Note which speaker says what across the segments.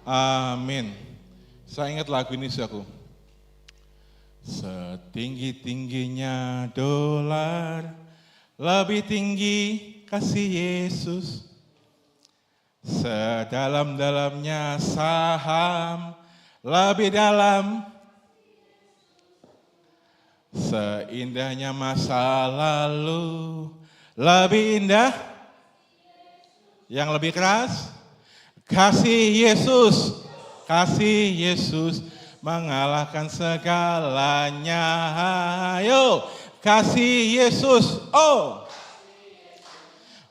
Speaker 1: Amin. Saya ingat lagu ini saudaraku. Setinggi-tingginya dolar, lebih tinggi kasih Yesus. Sedalam-dalamnya saham, lebih dalam. Seindahnya masa lalu, lebih indah. Yang lebih keras, kasih Yesus. Kasih Yesus mengalahkan segalanya. Ayo, kasih Yesus. Oh,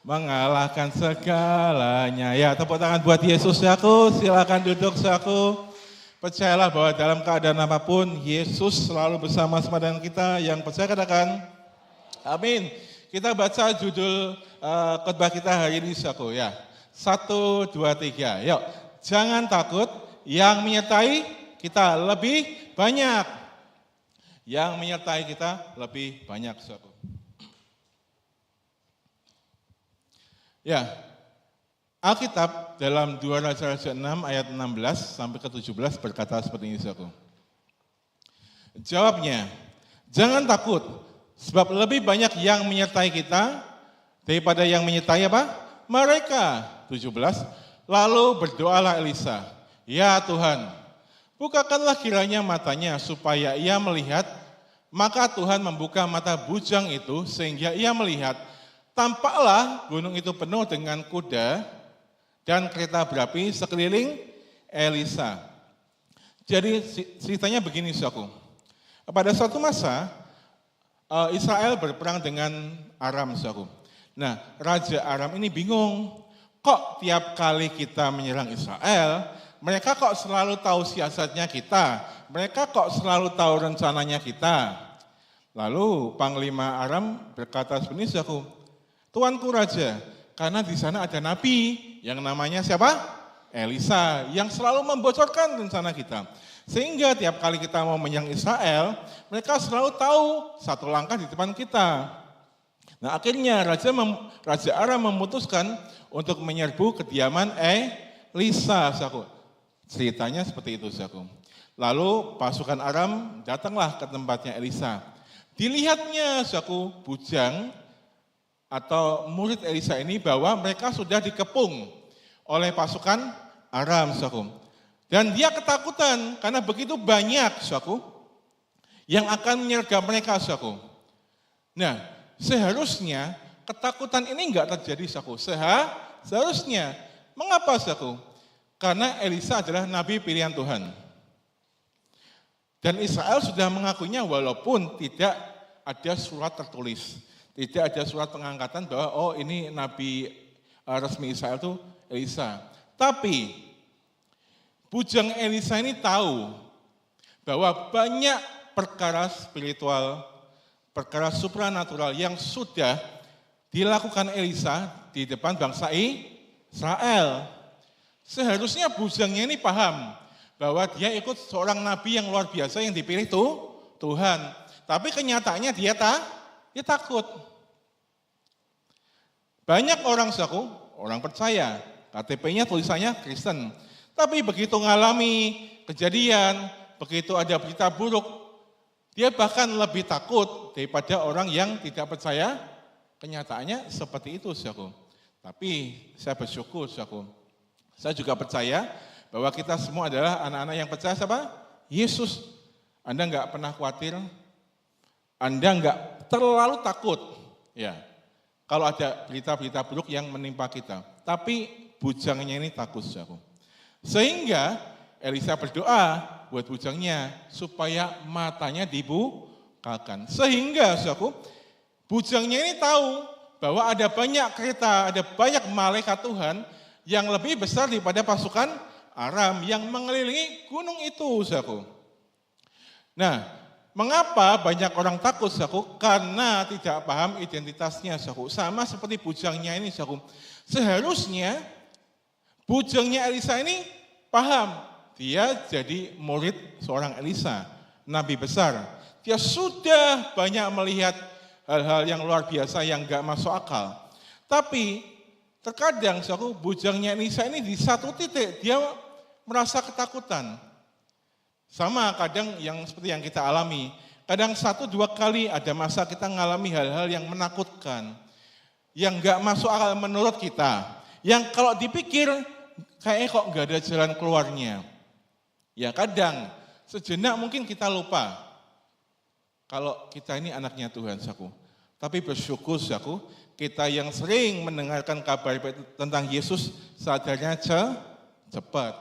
Speaker 1: mengalahkan segalanya. Ya, tepuk tangan buat Yesus saudaraku. Silakan duduk saudaraku. Percayalah bahwa dalam keadaan apapun, Yesus selalu bersama-sama dengan kita. Yang percaya katakan, amin. Kita baca judul khotbah kita hari ini saudaraku ya. 1, 2, 3. Yuk, jangan takut, yang menyertai kita lebih banyak. Yang menyertai kita lebih banyak, saudaraku. Ya, Alkitab dalam 2 Raja-Raja 6 ayat 16 sampai ke 17 berkata seperti ini, saudaraku. Jawabnya, jangan takut, sebab lebih banyak yang menyertai kita daripada yang menyertai apa? Mereka. 17, lalu berdoalah Elisa, ya Tuhan, bukakanlah kiranya matanya supaya ia melihat. Maka Tuhan membuka mata bujang itu sehingga ia melihat. Tampaklah gunung itu penuh dengan kuda dan kereta berapi sekeliling Elisa. Jadi ceritanya begini saudaraku. Pada suatu masa Israel berperang dengan Aram saudaraku. Nah, Raja Aram ini bingung. Kok tiap kali kita menyerang Israel, mereka kok selalu tahu siasatnya kita, mereka kok selalu tahu rencananya kita. Lalu Panglima Aram berkata seperti ini, saudaraku, Tuanku Raja, karena di sana ada nabi yang namanya siapa? Elisa, yang selalu membocorkan rencana kita. Sehingga tiap kali kita mau menyerang Israel, mereka selalu tahu satu langkah di depan kita. Nah akhirnya Raja Aram memutuskan untuk menyerbu kediaman Elisa, saudaraku. Ceritanya seperti itu, saudaraku. Lalu pasukan Aram datanglah ke tempatnya Elisa. Dilihatnya, saudaraku, bujang atau murid Elisa ini bahwa mereka sudah dikepung oleh pasukan Aram, saudaraku. Dan dia ketakutan karena begitu banyak, saudaraku, yang akan menyergap mereka, saudaraku. Nah, seharusnya ketakutan ini enggak terjadi, saudaraku. Seharusnya. Mengapa, saudaraku? Karena Elisa adalah nabi pilihan Tuhan. Dan Israel sudah mengakuinya walaupun tidak ada surat tertulis. Tidak ada surat pengangkatan bahwa oh ini nabi resmi Israel itu Elisa. Tapi bujang Elisa ini tahu bahwa banyak perkara spiritual, perkara supranatural yang sudah dilakukan Elisa di depan bangsa Israel. Seharusnya bujangnya ini paham bahwa dia ikut seorang nabi yang luar biasa yang dipilih Tuhan. Tapi kenyataannya dia takut. Banyak orang saudaraku, orang percaya, KTP-nya tulisannya Kristen. Tapi begitu mengalami kejadian, begitu ada berita buruk, dia bahkan lebih takut daripada orang yang tidak percaya. Kenyataannya seperti itu, saudaraku. Tapi saya bersyukur, saudaraku. Saya juga percaya bahwa kita semua adalah anak-anak yang percaya siapa? Yesus. Anda enggak pernah khawatir, Anda enggak terlalu takut. Ya, kalau ada berita-berita buruk yang menimpa kita. Tapi bujangnya ini takut, saudaraku. Sehingga Elisa berdoa buat bujangnya supaya matanya dibukakan. Sehingga, saudaraku, bujangnya ini tahu bahwa ada banyak kereta, ada banyak malaikat Tuhan yang lebih besar daripada pasukan Aram yang mengelilingi gunung itu, saudaraku. Nah, mengapa banyak orang takut, saudaraku? Karena tidak paham identitasnya, saudaraku. Sama seperti bujangnya ini, saudaraku. Seharusnya bujangnya Elisa ini paham, dia jadi murid seorang Elisa, nabi besar. Dia sudah banyak melihat hal-hal yang luar biasa yang enggak masuk akal. Tapi terkadang, saudaraku, bujangnya Elisa ini di satu titik dia merasa ketakutan. Sama kadang yang seperti yang kita alami. Kadang 1-2 kali ada masa kita mengalami hal-hal yang menakutkan. Yang gak masuk akal menurut kita. Yang kalau dipikir, kayaknya kok gak ada jalan keluarnya. Ya kadang, sejenak mungkin kita lupa. Kalau kita ini anaknya Tuhan, saku. Tapi bersyukur, saku, kita yang sering mendengarkan kabar tentang Yesus, sadarnya cepat.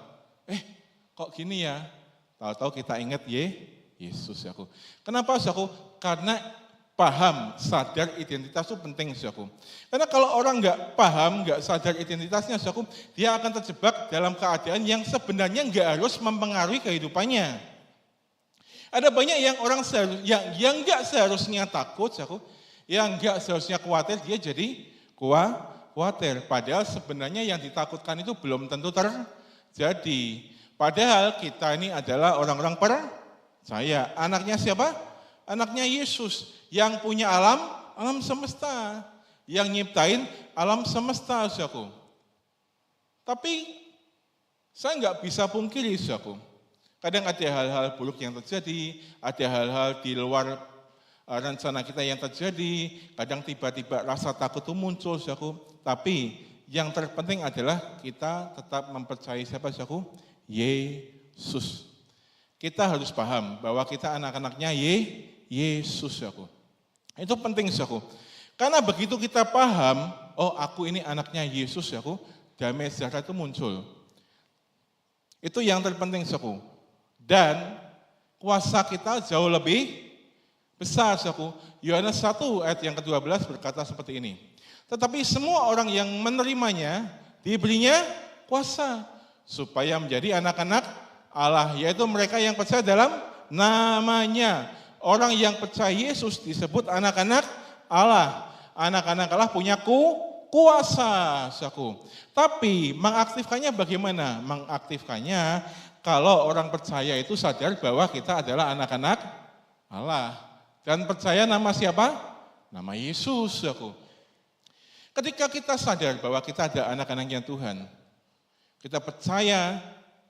Speaker 1: Kok gini ya? Tahu-tahu kita ingat Yesus, saku. Kenapa, saku? Karena paham, sadar identitas itu penting, saku. Karena kalau orang nggak paham, nggak sadar identitasnya, saku, dia akan terjebak dalam keadaan yang sebenarnya nggak harus mempengaruhi kehidupannya. Ada banyak yang orang yang nggak seharusnya takut, saku, yang nggak seharusnya khawatir, dia jadi khawatir. Padahal sebenarnya yang ditakutkan itu belum tentu terjadi. Padahal kita ini adalah orang-orang percaya. Anaknya siapa? Anaknya Yesus yang punya alam semesta. Yang nyiptain alam semesta, saudaraku. Tapi saya nggak bisa pungkiri, saudaraku. Kadang ada hal-hal buruk yang terjadi, ada hal-hal di luar rencana kita yang terjadi, kadang tiba-tiba rasa takut itu muncul, saudaraku. Tapi yang terpenting adalah kita tetap mempercayai siapa, saudaraku? Yesus. Kita harus paham bahwa kita anak-anaknya Yesus, saudaraku. Itu penting, saudaraku. Karena begitu kita paham, oh aku ini anaknya Yesus, saudaraku, damai sejahtera itu muncul. Itu yang terpenting, saudaraku. Dan kuasa kita jauh lebih besar, saudaraku. Yohanes 1 ayat yang ke-12 berkata seperti ini. Tetapi semua orang yang menerimanya diberinya kuasa supaya menjadi anak-anak Allah, yaitu mereka yang percaya dalam namanya. Orang yang percaya Yesus disebut anak-anak Allah. Anak-anak Allah punya kuasa, saudaraku. Tapi mengaktifkannya bagaimana? Mengaktifkannya kalau orang percaya itu sadar bahwa kita adalah anak-anak Allah. Dan percaya nama siapa? Nama Yesus, saudaraku. Ketika kita sadar bahwa kita ada anak-anaknya Tuhan, kita percaya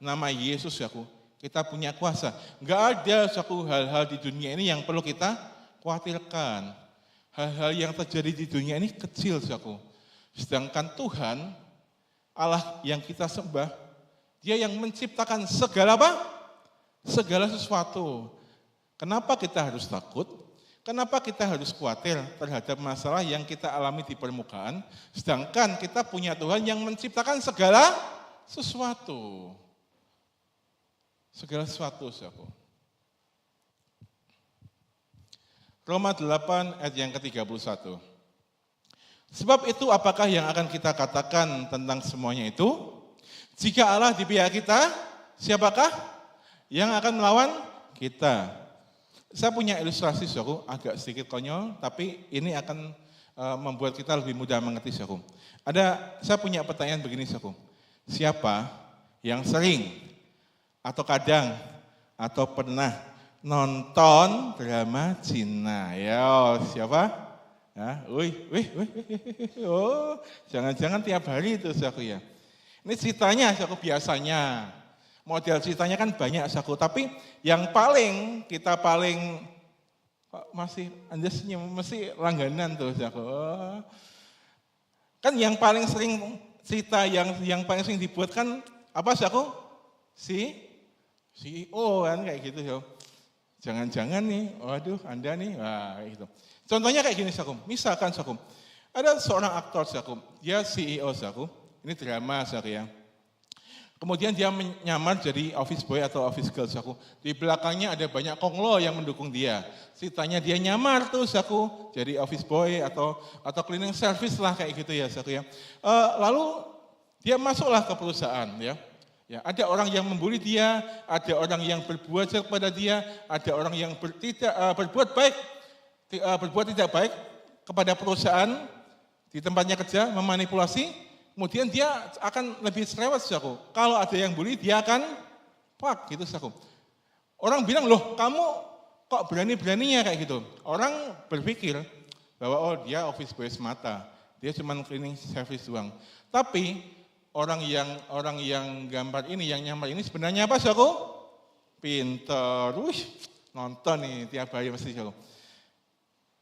Speaker 1: nama Yesus, saudaraku, kita punya kuasa. Enggak ada suatu hal-hal di dunia ini yang perlu kita khawatirkan. Hal-hal yang terjadi di dunia ini kecil, saudaraku. Sedangkan Tuhan, Allah yang kita sembah, Dia yang menciptakan segala apa? Segala sesuatu. Kenapa kita harus takut? Kenapa kita harus khawatir terhadap masalah yang kita alami di permukaan? Sedangkan kita punya Tuhan yang menciptakan segala sesuatu. Segala sesuatu, saudaraku. Roma 8 ayat yang ke-31. Sebab itu apakah yang akan kita katakan tentang semuanya itu? Jika Allah di pihak kita, siapakah yang akan melawan kita? Saya punya ilustrasi, saudaraku, agak sedikit konyol, tapi ini akan membuat kita lebih mudah mengerti, saudaraku. Saya punya pertanyaan begini, saudaraku. Siapa yang sering atau kadang atau pernah nonton drama Cina? Ya, siapa? Ya, oh, jangan-jangan tiap hari itu, saudaraku ya. Ini ceritanya, saudaraku, biasanya. Model ceritanya kan banyak, saudaraku. Tapi yang kita paling, masih Anda senyum, mesti langganan tuh, saudaraku. Kan yang paling sering cerita, yang paling sering dibuat kan, apa, saudaraku? CEO kan, kayak gitu, ya. Jangan-jangan nih, waduh Anda nih, wah kayak gitu. Contohnya kayak gini, saudaraku. Misalkan, saudaraku, ada seorang aktor, saudaraku, dia CEO, saudaraku. Ini drama, saudara ya. Kemudian dia menyamar jadi office boy atau office girl, saudaraku. Di belakangnya ada banyak konglo yang mendukung dia. Ceritanya dia nyamar tuh, saudaraku, jadi office boy atau cleaning service lah kayak gitu ya, saudara ya. Lalu dia masuklah ke perusahaan, ya. Ya, ada orang yang membuli dia, ada orang yang berbuat jahat kepada dia, ada orang yang berbuat tidak baik kepada perusahaan di tempatnya kerja, memanipulasi. Kemudian dia akan lebih cerewet, saudaraku. Kalau ada yang bully, dia akan pak gitu, saudaraku. Orang bilang, loh kamu kok berani-beraninya kayak gitu. Orang berpikir bahwa oh dia office boy semata, dia cuma cleaning service doang. Tapi orang yang gambar ini, yang nyamar ini sebenarnya apa, saudaraku? Pinter. Nonton nih tiap hari mesti, saudaraku.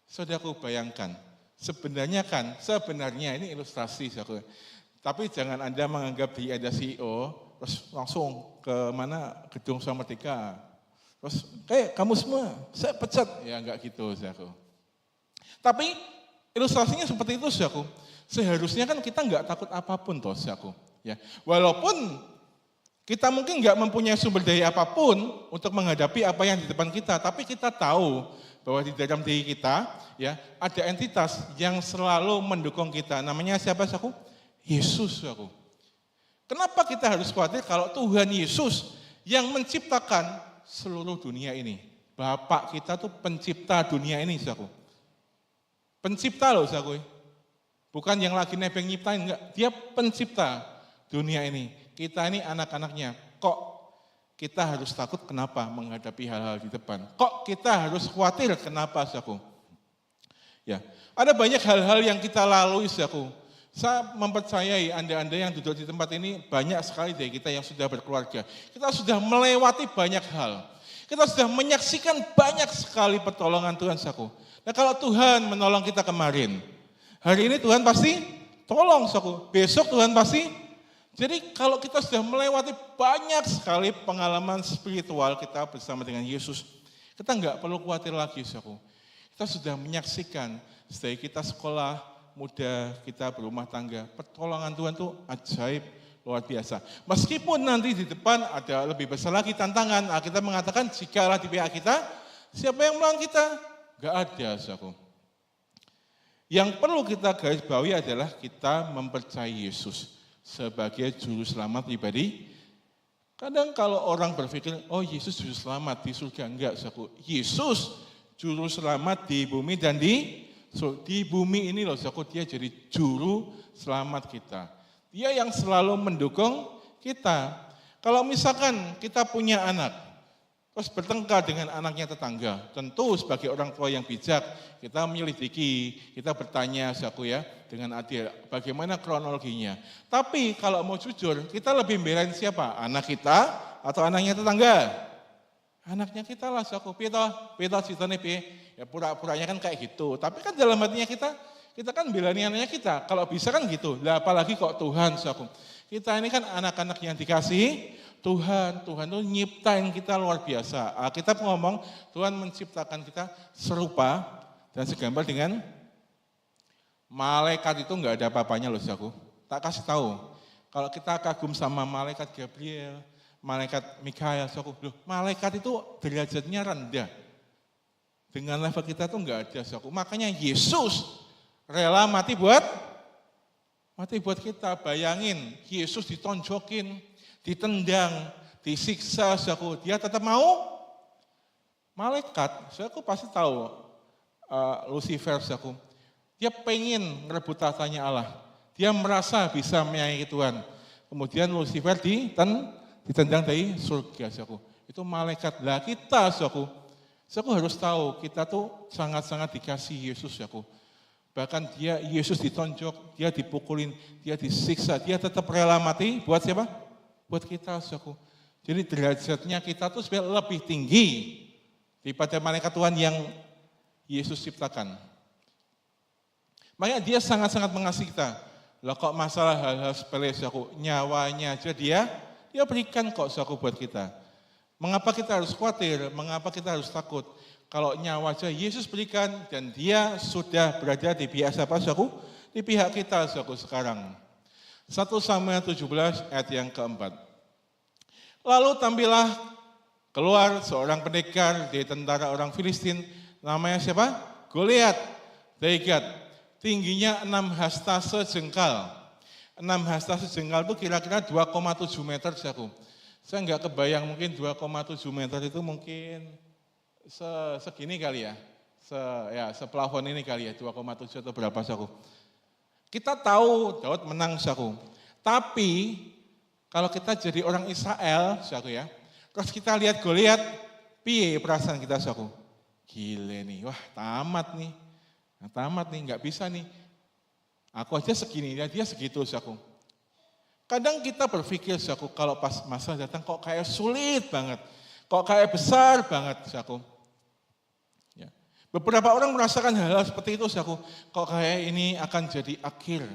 Speaker 1: Saudaraku bayangkan, sebenarnya ini ilustrasi, saudaraku. Tapi jangan Anda menganggap dia ada CEO, terus langsung ke gedung Soma Merdeka. Terus kamu semua, saya pecat. Ya enggak gitu, saudaraku. Tapi ilustrasinya seperti itu, saudaraku. Seharusnya kan kita enggak takut apapun, toh, saudaraku. Ya, walaupun kita mungkin enggak mempunyai sumber daya apapun untuk menghadapi apa yang di depan kita, tapi kita tahu bahwa di dalam diri kita, ya, ada entitas yang selalu mendukung kita. Namanya siapa, saudaraku? Yesus, saudaraku. Kenapa kita harus khawatir kalau Tuhan Yesus yang menciptakan seluruh dunia ini? Bapak kita tuh pencipta dunia ini, saudaraku. Pencipta loh, saudaraku. Bukan yang lagi nebeng nyiptain, enggak. Dia pencipta dunia ini. Kita ini anak-anaknya. Kok kita harus takut kenapa menghadapi hal-hal di depan? Kok kita harus khawatir kenapa, saudaraku? Ya, ada banyak hal-hal yang kita lalui, saudaraku. Saya mempercayai Anda-Anda yang duduk di tempat ini banyak sekali dari kita yang sudah berkeluarga. Kita sudah melewati banyak hal. Kita sudah menyaksikan banyak sekali pertolongan Tuhan, saudaraku. Nah, kalau Tuhan menolong kita kemarin, hari ini Tuhan pasti tolong, saudaraku. Besok Tuhan pasti. Jadi kalau kita sudah melewati banyak sekali pengalaman spiritual kita bersama dengan Yesus, kita enggak perlu khawatir lagi, saudaraku. Kita sudah menyaksikan dari kita sekolah muda, kita berumah tangga, pertolongan Tuhan itu ajaib, luar biasa. Meskipun nanti di depan ada lebih besar lagi tantangan, kita mengatakan jikalau di pihak kita, siapa yang melawan kita? Enggak ada, saudaraku. Yang perlu kita garis bawahi adalah kita mempercayai Yesus sebagai juru selamat pribadi. Kadang kalau orang berpikir, oh Yesus juru selamat di surga, enggak, saudaraku. Yesus juru selamat di bumi dan di bumi ini loh, saudaraku, dia jadi juru selamat kita. Dia yang selalu mendukung kita. Kalau misalkan kita punya anak, terus bertengkar dengan anaknya tetangga, tentu sebagai orang tua yang bijak, kita menyelidiki, kita bertanya, saudaraku ya, dengan adil, bagaimana kronologinya. Tapi kalau mau jujur, kita lebih belain siapa? Anak kita atau anaknya tetangga? Anaknya kita lah, saudaraku. Pita ceritanya ya pura-puranya kan kayak gitu. Tapi kan dalam hatinya kita kan belani anaknya kita. Kalau bisa kan gitu. Lah apalagi kok Tuhan, saudaraku. Kita ini kan anak-anak yang dikasih Tuhan. Tuhan tuh nyiptain kita luar biasa. Alkitab ngomong Tuhan menciptakan kita serupa dan segambar dengan malaikat. Itu enggak ada apa-apanya loh, saudaraku. Tak kasih tahu. Kalau kita kagum sama malaikat Gabriel, malaikat Mikael, saudaraku, loh, malaikat itu derajatnya rendah. Dengan level kita tuh enggak ada, saudaraku. Makanya Yesus rela mati buat kita. Bayangin, Yesus ditonjokin, ditendang, disiksa, saudaraku. Dia tetap mau. Malaikat, saudaraku pasti tahu, Lucifer, saudaraku. Dia pengen merebut tahtanya Allah. Dia merasa bisa menyayangi Tuhan. Kemudian Lucifer ditendang dari surga, saudaraku. Itu malaikat. Lah kita, saudaraku harus tahu, kita tuh sangat-sangat dikasihi Yesus, saudaraku. Bahkan Yesus ditonjok, dia dipukulin, dia disiksa, dia tetap rela mati buat siapa? Buat kita, saudaraku. Jadi derajatnya kita tuh sebenarnya lebih tinggi daripada malaikat Tuhan yang Yesus ciptakan. Makanya dia sangat-sangat mengasihi kita. Lah kok masalah hal-hal sepele, saudaraku, nyawanya aja dia berikan kok, saudaraku, buat kita. Mengapa kita harus khawatir? Mengapa kita harus takut? Kalau nyawa aja Yesus berikan dan dia sudah berada di pihak siapa, saudaraku? Di pihak kita, saudaraku, sekarang. 1 Samuel 17 ayat yang keempat. Lalu tampillah keluar seorang pendekar dari tentara orang Filistin, namanya siapa? Goliat dari Gat. Tingginya 6 hasta sejengkal. 6 hasta sejengkal itu kira-kira 2,7 meter, saudaraku. Saya enggak kebayang, mungkin 2,7 meter itu mungkin segini kali ya. Seplafon ini kali ya, 2,7 atau berapa, saudaraku. Kita tahu Daud menang, saudaraku. Tapi kalau kita jadi orang Israel, saudaraku ya, terus kita lihat Goliat, piye perasaan kita, saudaraku? Gile nih, wah tamat nih, enggak bisa nih. Aku aja segini, dia segitu, saudaraku. Kadang kita berpikir, saudaraku, kalau pas masalah datang kok kayak sulit banget, kok kayak besar banget, saudaraku. Ya. Beberapa orang merasakan hal-hal seperti itu, saudaraku, kok kayak ini akan jadi akhir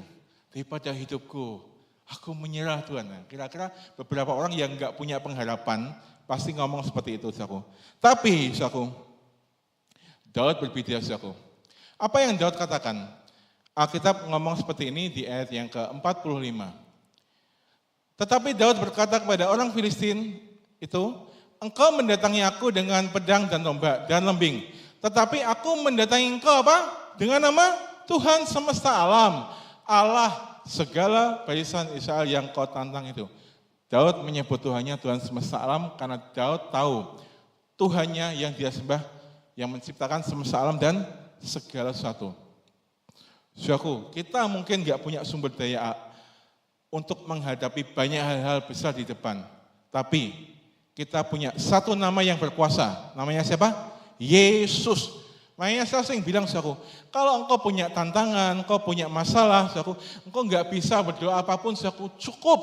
Speaker 1: daripada hidupku. Aku menyerah Tuhan. Nah, kira-kira beberapa orang yang enggak punya pengharapan pasti ngomong seperti itu, saudaraku. Tapi, saudaraku, Daud berbeda, saudaraku. Apa yang Daud katakan? Alkitab ngomong seperti ini di ayat yang ke-45. Tetapi Daud berkata kepada orang Filistin itu, engkau mendatangi aku dengan pedang dan tombak dan lembing. Tetapi aku mendatangi engkau apa? Dengan nama Tuhan semesta alam, Allah segala barisan Israel yang kau tantang itu. Daud menyebut Tuhannya Tuhan semesta alam karena Daud tahu Tuhannya yang dia sembah, yang menciptakan semesta alam dan segala sesuatu. Saudaraku, kita mungkin nggak punya sumber daya untuk menghadapi banyak hal-hal besar di depan. Tapi kita punya satu nama yang berkuasa. Namanya siapa? Yesus. Makanya saya sering bilang, saudaraku, kalau engkau punya tantangan, engkau punya masalah, saudaraku, engkau nggak bisa berdoa apapun, saudaraku, cukup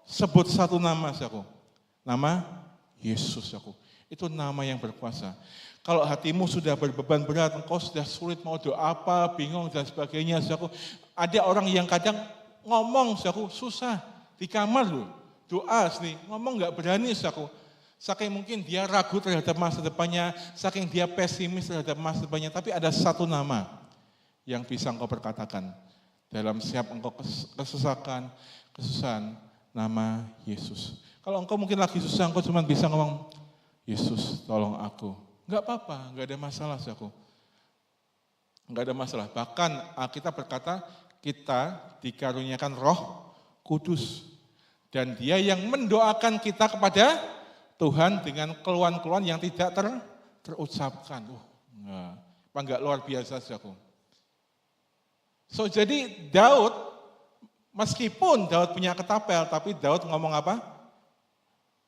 Speaker 1: sebut satu nama, saudaraku. Nama Yesus, saudaraku. Itu nama yang berkuasa. Kalau hatimu sudah berbeban berat, engkau sudah sulit mau doa apa, bingung dan sebagainya, saudaraku. Ada orang yang kadang ngomong, saudaraku, susah di kamar loh, doa sih, ngomong nggak berani, saudaraku. Saking mungkin dia ragu terhadap masa depannya, saking dia pesimis terhadap masa depannya, tapi ada satu nama yang bisa engkau perkatakan dalam setiap engkau kesusahan, nama Yesus. Kalau engkau mungkin lagi susah, engkau cuma bisa ngomong, Yesus tolong aku. Enggak apa-apa, enggak ada masalah, saudaraku. Enggak ada masalah. Bahkan kita berkata, kita dikaruniakan Roh Kudus. Dan dia yang mendoakan kita kepada Tuhan dengan keluhan-keluhan yang tidak terucapkan. Enggak luar biasa, saudaraku. So, jadi Daud, meskipun Daud punya ketapel, tapi Daud ngomong apa?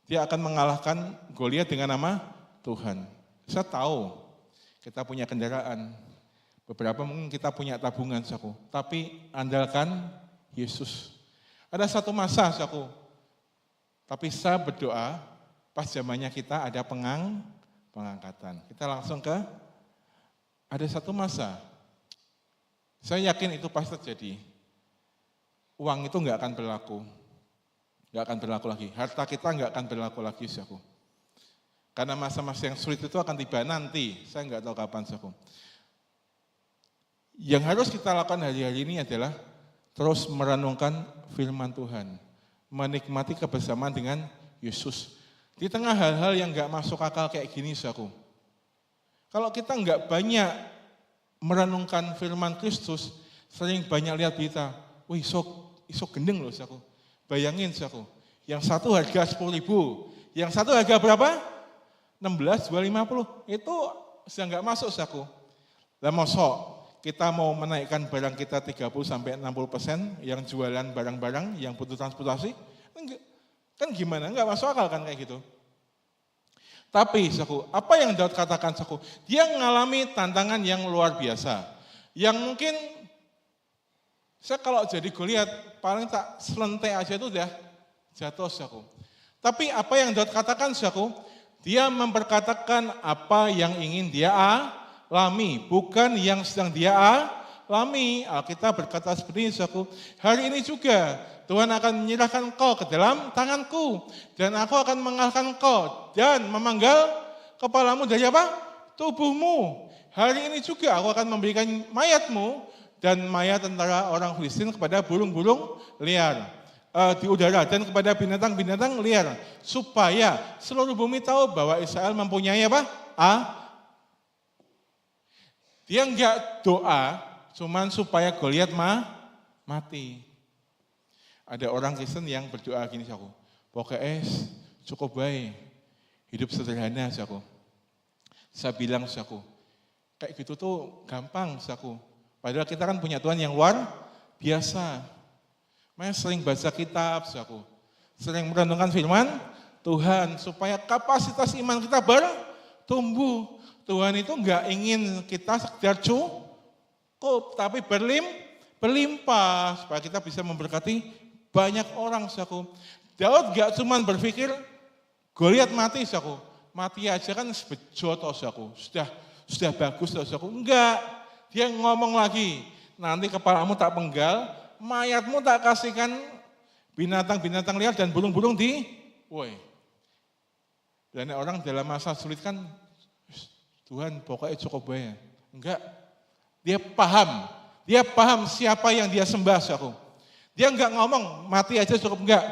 Speaker 1: Dia akan mengalahkan Goliat dengan nama Tuhan. Saya tahu kita punya kendaraan. Beberapa mungkin kita punya tabungan, saudaraku. Tapi andalkan Yesus. Ada satu masa, saudaraku. Tapi saya berdoa, pas zamannya kita ada pengangkatan. Kita langsung ada satu masa. Saya yakin itu pasti terjadi. Uang itu enggak akan berlaku. Enggak akan berlaku lagi. Harta kita enggak akan berlaku lagi, saudaraku. Karena masa-masa yang sulit itu akan tiba nanti. Saya enggak tahu kapan, saudaraku. Yang harus kita lakukan hari-hari ini adalah terus merenungkan firman Tuhan. Menikmati kebersamaan dengan Yesus. Di tengah hal-hal yang enggak masuk akal kayak gini, saudaraku. Kalau kita enggak banyak merenungkan firman Kristus, sering banyak lihat berita, wih iso gendeng loh, saudaraku. Bayangin, saudaraku, yang satu harga 10.000, yang satu harga berapa? 16, 250. Itu sudah enggak masuk, saudaraku. Lah mosok kita mau menaikkan barang kita 30-60% yang jualan barang-barang yang butuh transportasi, kan gimana? Enggak masuk akal kan kayak gitu. Tapi, saudaraku, apa yang Daud katakan, saudaraku? Dia mengalami tantangan yang luar biasa. Yang mungkin, saya kalau jadi Goliat, paling tak selentek aja itu udah jatuh, saudaraku. Tapi apa yang Daud katakan, saudaraku? Dia memperkatakan apa yang ingin dia alami, bukan yang sedang dia alami. Alkitab berkata seperti ini, saudaraku. Hari ini juga Tuhan akan menyerahkan kau ke dalam tanganku. Dan aku akan mengalahkan kau. Dan memanggal kepalamu dari apa? Tubuhmu. Hari ini juga aku akan memberikan mayatmu dan mayat tentara orang Filistin kepada burung-burung liar di udara. Dan kepada binatang-binatang liar. Supaya seluruh bumi tahu bahwa Israel mempunyai apa? Dia enggak doa, cuman supaya Goliat mati. Ada orang Kristen yang berdoa gini, saudaraku. Pokoknya cukup baik, hidup sederhana, saudaraku. Saya bilang, saudaraku, kayak gitu tuh gampang, saudaraku. Padahal kita kan punya Tuhan yang luar biasa. Makanya sering baca kitab, saudaraku. Sering merenungkan firman Tuhan, supaya kapasitas iman kita bertumbuh. Tuhan itu enggak ingin kita sekedar cukup, tapi berlimpah supaya kita bisa memberkati banyak orang, saudaraku. Daud gak cuma berpikir, Goliat mati, saudaraku. Mati aja kan bejo, saudaraku. Sudah bagus, saudaraku. Enggak, dia ngomong lagi, nanti kepalamu tak penggal, mayatmu tak kasihkan binatang-binatang liar dan burung-burung di, woi. Dan orang dalam masa sulit kan, Tuhan pokoknya cukup banyak. Enggak, dia paham siapa yang dia sembah, saudaraku. Dia enggak ngomong, mati aja cukup, enggak.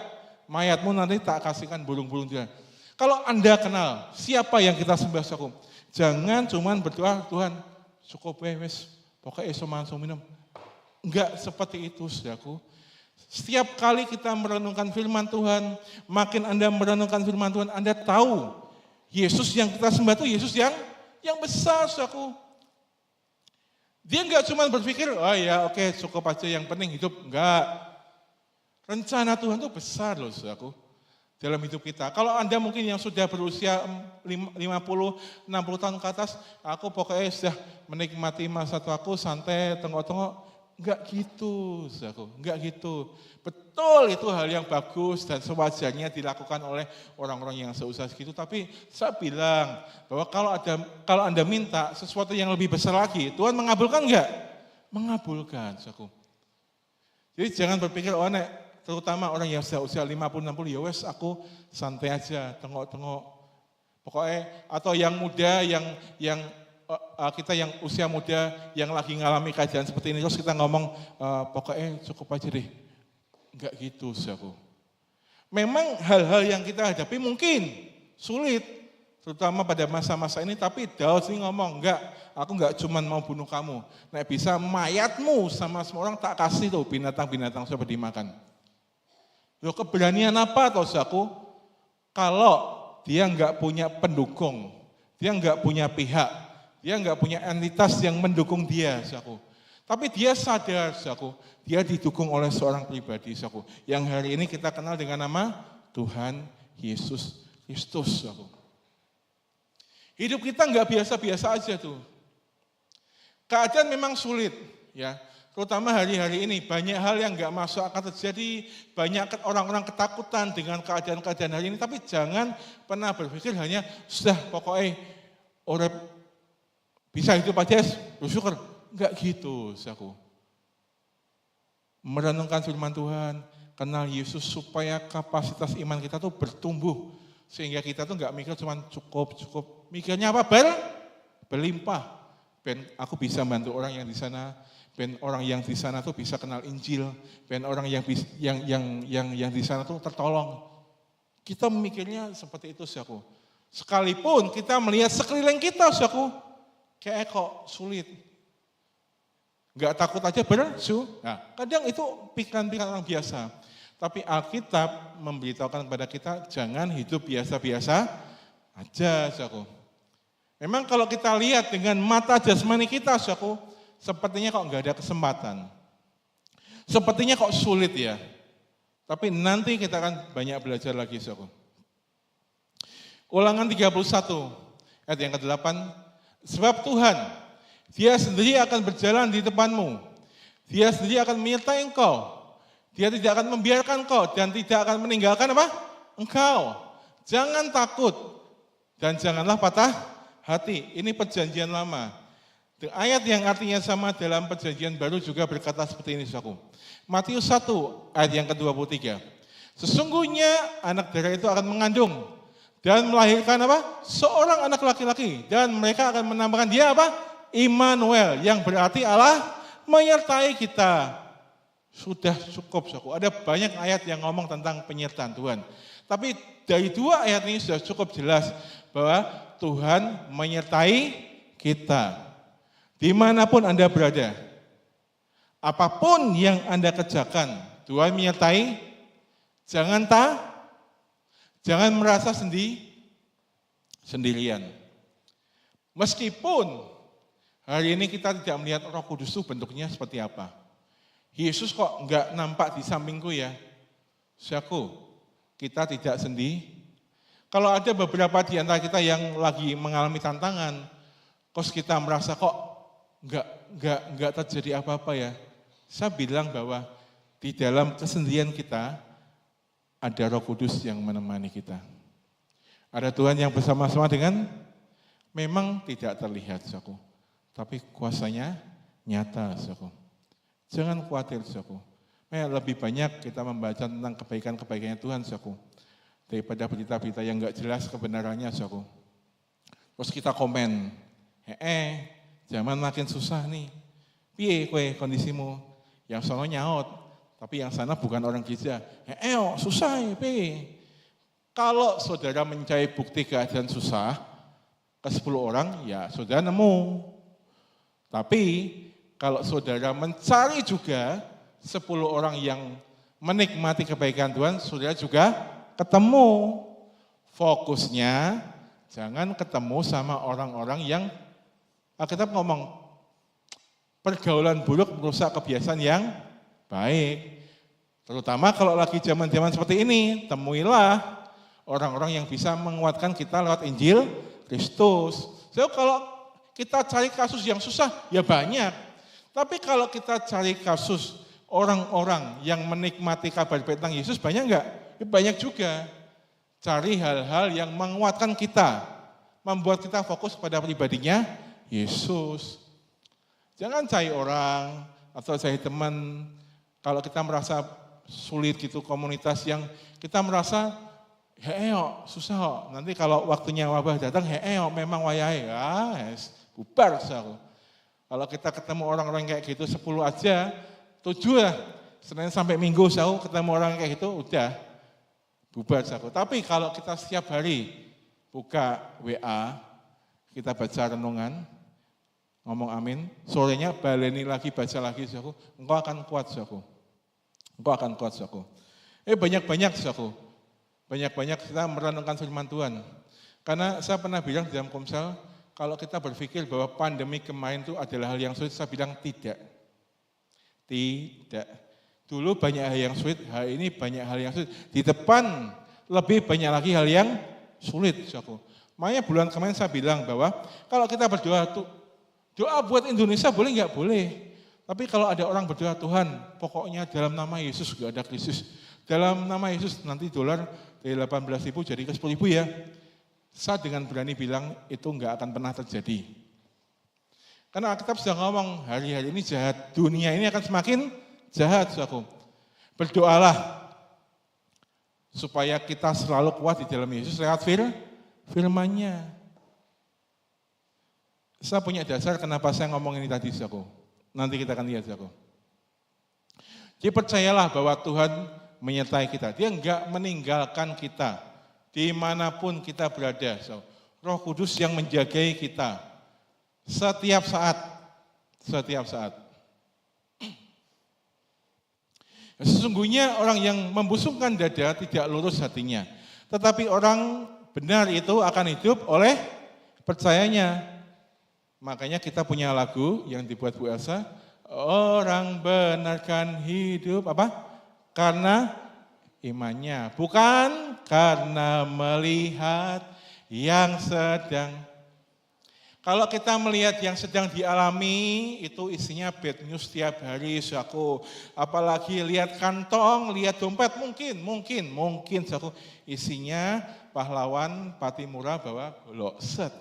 Speaker 1: Mayatmu nanti tak kasihkan burung-burung dia. Kalau Anda kenal siapa yang kita sembah, saudaraku, jangan cuman berdoa, Tuhan cukup wes, pokoknya iso manso minum. Enggak seperti itu, saudaraku. Setiap kali kita merenungkan firman Tuhan, makin Anda merenungkan firman Tuhan, Anda tahu Yesus yang kita sembah itu Yesus yang besar, saudaraku. Dia enggak cuma berpikir, oh ya oke cukup aja yang penting hidup. Enggak. Rencana Tuhan itu besar loh, saudaraku, dalam hidup kita. Kalau Anda mungkin yang sudah berusia 50, 60 tahun ke atas, aku pokoknya sudah menikmati masa tuaku santai, tengok-tengok. Enggak gitu, saudaraku, enggak gitu. Betul itu hal yang bagus dan sewajarnya dilakukan oleh orang-orang yang seusia segitu. Tapi saya bilang bahwa kalau Anda minta sesuatu yang lebih besar lagi, Tuhan mengabulkan enggak? Mengabulkan, saudaraku. Jadi jangan berpikir, oh nek, terutama orang yang sudah usia 50-60, ya wes aku santai aja, tengok-tengok. Pokoknya, atau yang muda, yang kita yang usia muda, yang lagi ngalami keadaan seperti ini, terus kita ngomong, pokoknya cukup aja deh. Enggak gitu, saudaraku. Memang hal-hal yang kita hadapi mungkin sulit, terutama pada masa-masa ini, tapi Daud ini ngomong, enggak, aku enggak cuma mau bunuh kamu. Nek bisa mayatmu sama semua orang tak kasih tuh binatang-binatang supaya dimakan. Loh, keberanian apa toh, saudaraku? Kalau dia enggak punya pendukung, dia enggak punya pihak, dia enggak punya entitas yang mendukung dia, saudaraku. Tapi dia sadar, saudaraku, dia didukung oleh seorang pribadi, saudaraku, yang hari ini kita kenal dengan nama Tuhan Yesus Kristus, saudaraku. Hidup kita enggak biasa-biasa aja tuh. Keadaan memang sulit, ya. Terutama hari-hari ini, banyak hal yang enggak masuk akal terjadi, banyak orang-orang ketakutan dengan keadaan-keadaan hari ini, tapi jangan pernah berpikir hanya, sudah pokoknya orang bisa hidup aja, bersyukur. Enggak gitu, saudaraku. Merenungkan firman Tuhan, kenal Yesus supaya kapasitas iman kita tuh bertumbuh. Sehingga kita tuh enggak mikir cuma cukup. Mikirnya apa? Berlimpah. Ben aku bisa bantu orang yang di sana, ben orang yang di sana tuh bisa kenal Injil, ben orang yang di sana tuh tertolong. Kita memikirnya seperti itu, saudaraku. Sekalipun kita melihat sekeliling kita, saudaraku, kayak kok sulit. Enggak takut aja Nah, kadang itu pikiran-pikiran orang biasa. Tapi Alkitab memberitahukan kepada kita, jangan hidup biasa-biasa aja, saudaraku. Memang kalau kita lihat dengan mata jasmani kita, saudaraku, sepertinya kok enggak ada kesempatan. Sepertinya kok sulit ya. Tapi nanti kita akan banyak belajar lagi, saudaraku. Ulangan 31, ayat yang ke-8. Sebab Tuhan, Dia sendiri akan berjalan di depanmu. Dia sendiri akan menyertai engkau. Dia tidak akan membiarkan engkau dan tidak akan meninggalkan apa? Engkau. Jangan takut dan janganlah patah hati. Ini perjanjian lama. Ayat yang artinya sama dalam perjanjian baru juga berkata seperti ini, saudaraku. Matius 1 ayat yang ke-23. Sesungguhnya anak darah itu akan mengandung dan melahirkan apa? Seorang anak laki-laki, dan mereka akan menamakan dia apa? Immanuel, yang berarti Allah menyertai kita. Sudah cukup, saudaraku. Ada banyak ayat yang ngomong tentang penyertaan Tuhan. Tapi dari dua ayat ini sudah cukup jelas bahwa Tuhan menyertai kita. Dimanapun Anda berada, apapun yang Anda kerjakan, Tuhan menyertai. Jangan merasa sendirian. Meskipun hari ini kita tidak melihat Roh Kudus itu bentuknya seperti apa. Yesus kok enggak nampak di sampingku ya. Saudaraku, kita tidak sendiri. Kalau ada beberapa di antara kita yang lagi mengalami tantangan, terus kita merasa kok enggak terjadi apa-apa ya. Saya bilang bahwa di dalam kesendirian kita, ada Roh Kudus yang menemani kita. Ada Tuhan yang bersama-sama dengan memang tidak terlihat, saudaraku. Tapi kuasanya nyata, saudaraku. Jangan khawatir, saudaraku. Lebih banyak kita membaca tentang kebaikan-kebaikannya Tuhan, saudaraku. Daripada berita-berita yang enggak jelas kebenarannya, saudaraku. Terus kita komen, zaman makin susah nih. Piye kowe kondisimu? Yang sono nyaut, tapi yang sana bukan orang gereja. Susah ya, piye? Kalau saudara mencari bukti keadaan susah, ke 10 orang, ya saudara nemu. Tapi kalau saudara mencari juga 10 orang yang menikmati kebaikan Tuhan, saudara juga ketemu. Fokusnya jangan ketemu sama orang-orang yang Alkitab ngomong pergaulan buruk merusak kebiasaan yang baik. Terutama kalau lagi zaman-zaman seperti ini, temuilah orang-orang yang bisa menguatkan kita lewat Injil Kristus. So, kalau kita cari kasus yang susah, ya banyak. Tapi kalau kita cari kasus orang-orang yang menikmati kabar baik tentang Yesus, banyak enggak? Ya banyak juga. Cari hal-hal yang menguatkan kita, membuat kita fokus pada pribadinya Yesus. Jangan cari orang atau cari teman, kalau kita merasa sulit gitu, komunitas yang kita merasa, susah kok. Nanti kalau waktunya wabah datang, memang wayahe, bubar. Kalau kita ketemu orang-orang kayak gitu 10 aja, 7 lah. Senin sampai Minggu ketemu orang kayak gitu, udah bubar. Tapi kalau kita setiap hari buka WA, kita baca renungan, ngomong amin, sorenya baleni lagi, baca lagi, engkau akan kuat, engkau akan kuat, banyak-banyak, banyak-banyak kita merenungkan firman Tuhan. Karena saya pernah bilang di dalam Komsel, kalau kita berpikir bahwa pandemi kemarin itu adalah hal yang sulit, saya bilang tidak. Tidak. Dulu banyak hal yang sulit, hari ini banyak hal yang sulit. Di depan lebih banyak lagi hal yang sulit, Makanya bulan kemarin saya bilang bahwa kalau kita berdoa, doa buat Indonesia boleh nggak? Boleh. Tapi kalau ada orang berdoa, Tuhan, pokoknya dalam nama Yesus nggak ada krisis. Dalam nama Yesus nanti dolar dari 18.000 jadi ke 10.000 ya. Saya dengan berani bilang itu nggak akan pernah terjadi. Karena Alkitab sudah ngomong hari-hari ini jahat, dunia ini akan semakin jahat, Berdoalah supaya kita selalu kuat di dalam Yesus lewat firman-Nya. Saya punya dasar kenapa saya ngomong ini tadi, Nanti kita akan lihat, Jadi percayalah bahwa Tuhan menyertai kita. Dia enggak meninggalkan kita dimanapun kita berada. Roh Kudus yang menjagai kita setiap saat. Setiap saat. Sesungguhnya orang yang membusungkan dada tidak lurus hatinya. Tetapi orang benar itu akan hidup oleh percayanya. Makanya kita punya lagu yang dibuat Bu Elsa. Orang benar kan hidup apa? Karena imannya. Bukan karena melihat yang sedang. Kalau kita melihat yang sedang dialami, itu isinya bad news setiap hari, Apalagi lihat kantong, lihat dompet, mungkin, isinya pahlawan Patimura bawa golok set.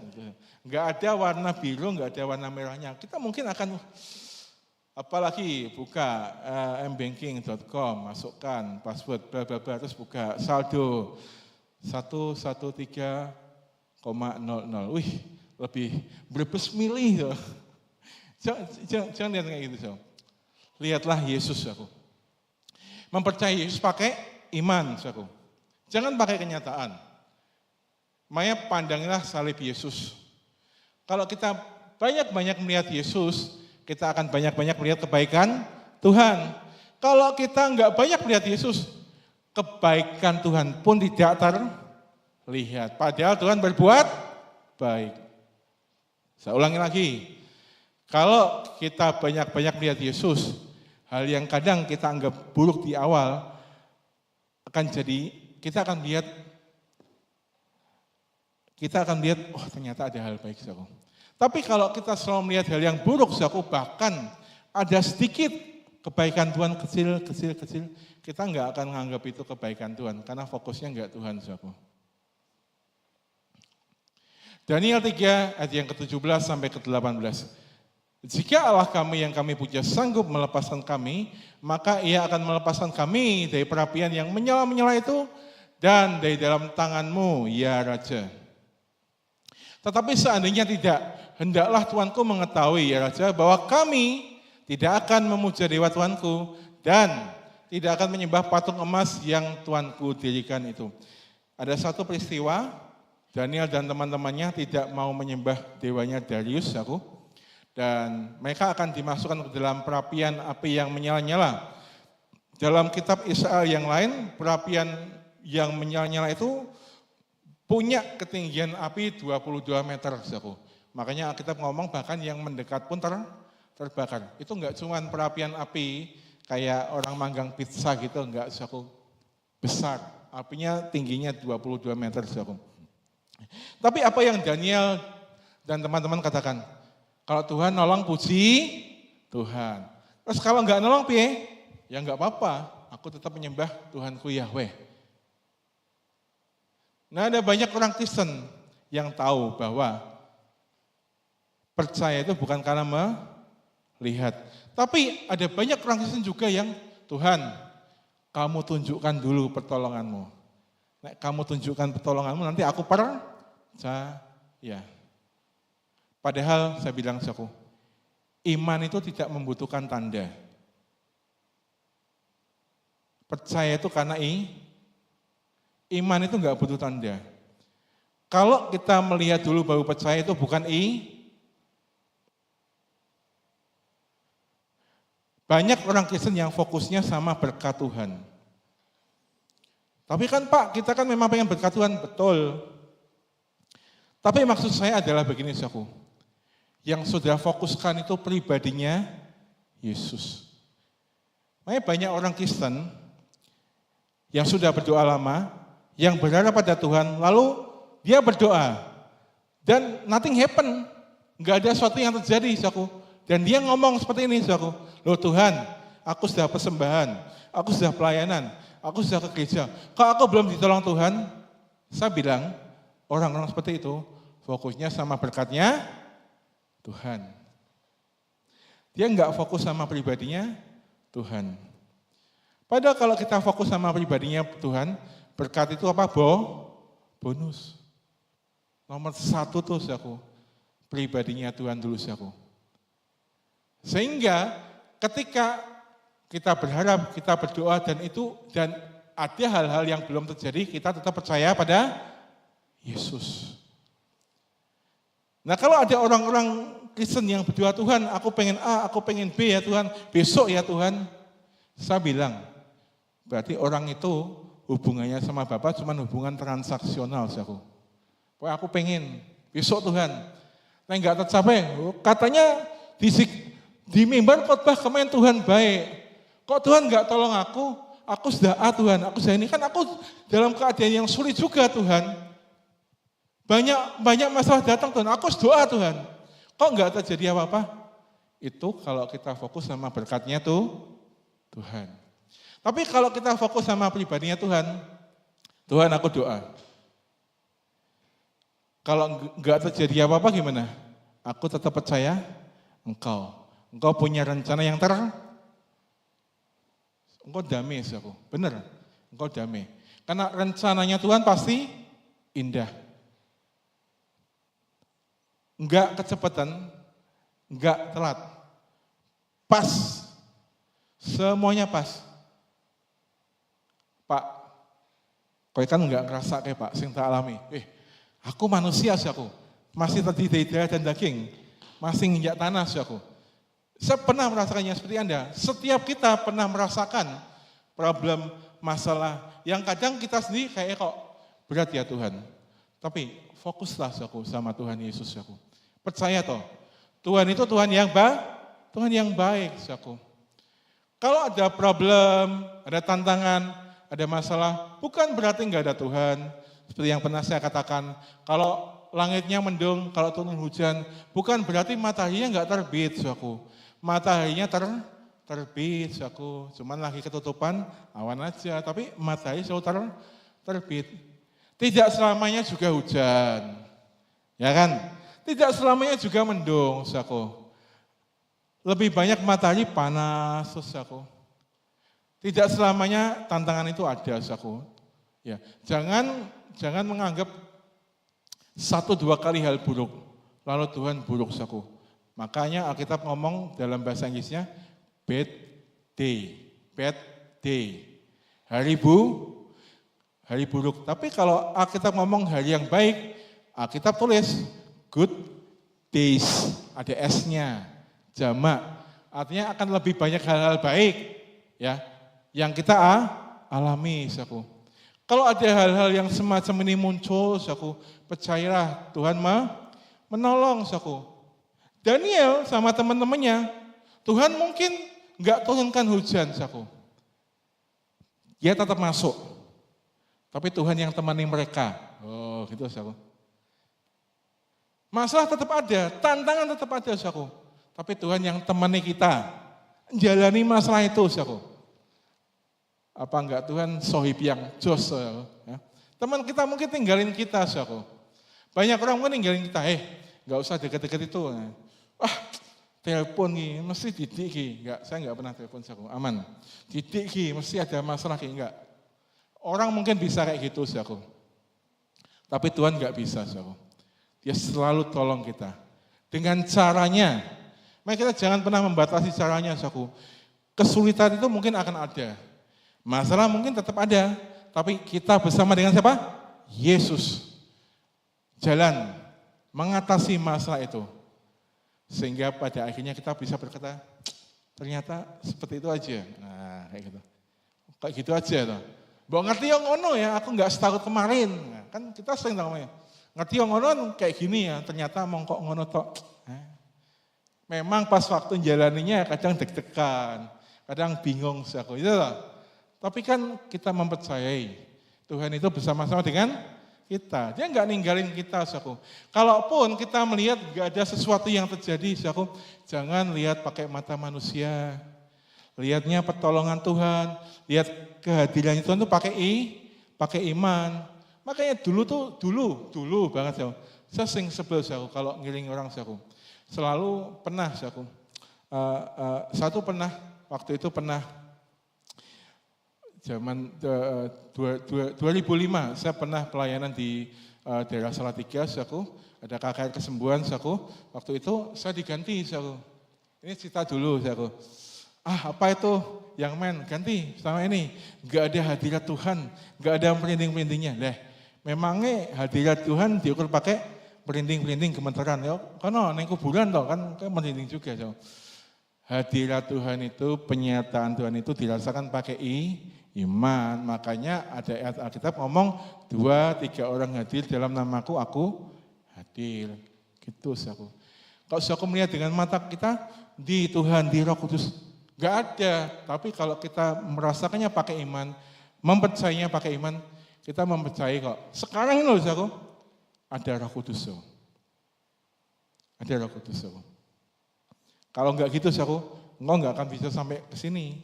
Speaker 1: Enggak ada warna biru, enggak ada warna merahnya. Kita mungkin akan, apalagi buka mbanking.com, masukkan password, terus buka saldo 113,00. Wih, lebih berbes milih. Jangan lihat kayak gitu. Lihatlah Yesus, Mempercayai Yesus pakai iman, Jangan pakai kenyataan. Maya pandangilah salib Yesus. Kalau kita banyak-banyak melihat Yesus, kita akan banyak-banyak melihat kebaikan Tuhan. Kalau kita enggak banyak melihat Yesus, kebaikan Tuhan pun tidak terlihat. Padahal Tuhan berbuat baik. Saya ulangi lagi, kalau kita banyak-banyak melihat Yesus, hal yang kadang kita anggap buruk di awal, akan jadi, kita akan lihat, oh ternyata ada hal baik, Tapi kalau kita selalu melihat hal yang buruk, bahkan ada sedikit kebaikan Tuhan kecil, kita nggak akan menganggap itu kebaikan Tuhan, karena fokusnya nggak Tuhan, saudaraku. Daniel 3 ayat yang ke-17 sampai ke-18. Jika Allah kami yang kami puja sanggup melepaskan kami, maka ia akan melepaskan kami dari perapian yang menyala-menyala itu dan dari dalam tanganmu, ya Raja. Tetapi seandainya tidak, hendaklah Tuanku mengetahui, ya Raja, bahwa kami tidak akan memuja dewa Tuanku dan tidak akan menyembah patung emas yang Tuanku dirikan itu. Ada satu peristiwa, Daniel dan teman-temannya tidak mau menyembah dewanya Darius, dan mereka akan dimasukkan ke dalam perapian api yang menyala-nyala. Dalam kitab Israel yang lain, perapian yang menyala-nyala itu punya ketinggian api 22 meter, saudaraku. Makanya kita ngomong bahkan yang mendekat pun terbakar. Itu enggak cuma perapian api kayak orang manggang pizza gitu, enggak, saudaraku. Besar, apinya tingginya 22 meter, saudaraku. Tapi apa yang Daniel dan teman-teman katakan? Kalau Tuhan nolong, puji Tuhan. Terus kalau enggak nolong, piye? Ya enggak apa-apa, aku tetap menyembah Tuhanku Yahweh. Nah, ada banyak orang Kristen yang tahu bahwa percaya itu bukan karena melihat. Tapi ada banyak orang Kristen juga yang, Tuhan, kamu tunjukkan dulu pertolonganmu. Nah, kamu tunjukkan pertolonganmu, nanti aku percaya. Padahal saya bilang, saudaraku, iman itu tidak membutuhkan tanda. Percaya itu karena iman itu enggak butuh tanda. Kalau kita melihat dulu baru percaya itu bukan Banyak orang Kristen yang fokusnya sama berkat Tuhan. Tapi kan Pak, kita kan memang pengen berkat Tuhan, betul. Tapi maksud saya adalah begini, saudaraku. Yang sudah fokuskan itu pribadinya Yesus. Makanya banyak orang Kristen yang sudah berdoa lama, yang berharap pada Tuhan, lalu dia berdoa, dan nothing happen, nggak ada sesuatu yang terjadi, saudaraku. Dan dia ngomong seperti ini, saudaraku, loh Tuhan, aku sudah persembahan, aku sudah pelayanan, aku sudah ke gereja, kok aku belum ditolong Tuhan? Saya bilang, orang-orang seperti itu, fokusnya sama berkatnya Tuhan. Dia nggak fokus sama pribadinya Tuhan. Padahal kalau kita fokus sama pribadinya Tuhan, berkat itu apa? Bonus. Nomor 1 tuh, saudaraku, pribadinya Tuhan dulu, saudaraku. Sehingga ketika kita berharap, kita berdoa dan ada hal-hal yang belum terjadi, kita tetap percaya pada Yesus. Nah, kalau ada orang-orang Kristen yang berdoa, Tuhan, aku pengen A, aku pengen B ya Tuhan, besok ya Tuhan. Saya bilang, berarti orang itu hubungannya sama Bapak cuma hubungan transaksional, saudaraku. Pokoknya aku pengen, besok Tuhan. Nah, enggak tercapai, katanya di mimbar khotbah kemarin Tuhan baik. Kok Tuhan enggak tolong aku sudah A Tuhan, aku sudah ini. Kan aku dalam keadaan yang sulit juga Tuhan. Banyak masalah datang Tuhan, aku doa Tuhan. Kok enggak terjadi apa-apa? Itu kalau kita fokus sama berkatnya Tuhan. Tapi kalau kita fokus sama pribadinya Tuhan aku doa. Kalau enggak terjadi apa-apa gimana? Aku tetap percaya Engkau punya rencana yang Engkau damai, saudaraku. Benar, Engkau damai. Karena rencananya Tuhan pasti indah. Enggak kecepatan, enggak telat. Pas. Semuanya pas. Pak, kau kan enggak ngerasa kayak Pak, sing tak alami. Aku manusia, saudaraku. Masih terdiri dari darah dan daging. Masih nginjak tanah, saudaraku. Saya pernah merasakannya seperti Anda. Setiap kita pernah merasakan problem, masalah yang kadang kita sendiri kayak kok berat ya Tuhan. Tapi fokuslah saudaraku sama Tuhan Yesus, saudaraku. Percaya toh, Tuhan itu Tuhan yang baik, saudaraku. Kalau ada problem, ada tantangan, ada masalah, bukan berarti enggak ada Tuhan. Seperti yang pernah saya katakan, kalau langitnya mendung, kalau turun hujan, bukan berarti mataharinya enggak terbit, saudaraku. Mataharinya terbit, saudaraku. Cuman lagi ketutupan, awan aja. Tapi matahari selalu terbit. Tidak selamanya juga hujan. Ya kan? Tidak selamanya juga mendung, saudaraku. Lebih banyak matahari panas, saudaraku. Tidak selamanya tantangan itu ada, saudaraku. Ya, jangan menganggap 1-2 kali hal buruk, lalu Tuhan buruk, saudaraku. Makanya Alkitab ngomong dalam bahasa Inggrisnya bad day, hari buruk. Tapi kalau Alkitab ngomong hari yang baik, Alkitab tulis good days, ada S-nya, jamak. Artinya akan lebih banyak hal-hal baik ya yang kita alami, saudaraku. Kalau ada hal-hal yang semacam ini muncul, saudaraku, percayalah Tuhan menolong, saudaraku. Daniel sama teman-temannya, Tuhan mungkin enggak turunkan hujan, saudaraku. Dia tetap masuk. Tapi Tuhan yang temani mereka. Oh, gitu, saudaraku. Masalah tetap ada, tantangan tetap ada, saudaraku. Tapi Tuhan yang temani kita, jalani masalah itu, saudaraku. Apa enggak Tuhan sohib yang jos, saudaraku. Ya. Teman kita mungkin tinggalin kita, saudaraku. Banyak orang mungkin tinggalin kita, enggak usah deket-deket itu. Telepon ki, mesti didik ki. Enggak, saya enggak pernah telepon, saudaraku. Aman. Didik ki, mesti ada masalah ki, enggak. Orang mungkin bisa kayak gitu, saudaraku. Tapi Tuhan enggak bisa, saudaraku. Dia selalu tolong kita. Dengan caranya. Makanya kita jangan pernah membatasi caranya, saudaraku. Kesulitan itu mungkin akan ada. Masalah mungkin tetap ada. Tapi kita bersama dengan siapa? Yesus. Jalan mengatasi masalah itu. Sehingga pada akhirnya kita bisa berkata, ternyata seperti itu aja. Nah, kayak gitu. Kayak gitu aja toh. Mbok ngerti yang ngono ya, aku enggak setakut kemarin. Nah, kan kita sering ngomongnya. Ngerti yang ngono kayak gini ya, ternyata mongkok ngono tok. Memang pas waktu jalaninya kadang deg-degan, kadang bingung saudaraku. Itu loh. Tapi kan kita mempercayai Tuhan itu bersama-sama dengan kita. Dia enggak ninggalin kita, saudaraku. Kalaupun kita melihat enggak ada sesuatu yang terjadi, saudaraku, jangan lihat pakai mata manusia. Lihatnya pertolongan Tuhan, lihat kehadiran Tuhan itu pakai iman. Makanya dulu banget, saudaraku. Saya sering sebel, saudaraku, kalau ngiring orang, saudaraku. Selalu pernah, saudaraku. Waktu itu pernah zaman 2005 saya pernah pelayanan di daerah Salatiga, saudaraku. Ada KKR kesembuhan, saudaraku. Waktu itu saya diganti, saudaraku. Ini cerita dulu, saudaraku. Apa itu yang ganti selama ini? Enggak ada hadirat Tuhan, enggak ada merinding-merindingnya. Memangnya hadirat Tuhan diukur pakai merinding-merinding gemeteran. Ya, karena neng kuburan toh kan merinding juga, saudaraku. Hadirat Tuhan itu, penyataan Tuhan itu dirasakan pakai iman. Makanya ada ayat Alkitab ngomong 2-3 orang hadir dalam namaku, aku hadir. Gitu, saudaraku. Kalau saudaraku melihat dengan mata kita, di Tuhan, di Roh Kudus, enggak ada. Tapi kalau kita merasakannya pakai iman, mempercayainya pakai iman, kita mempercayai kok. Sekarang ini loh, saudaraku, ada Roh Kudus, saudaraku. Ada Roh Kudus, saudaraku. Kalau enggak gitu, saudaraku, engkau enggak akan bisa sampai ke sini.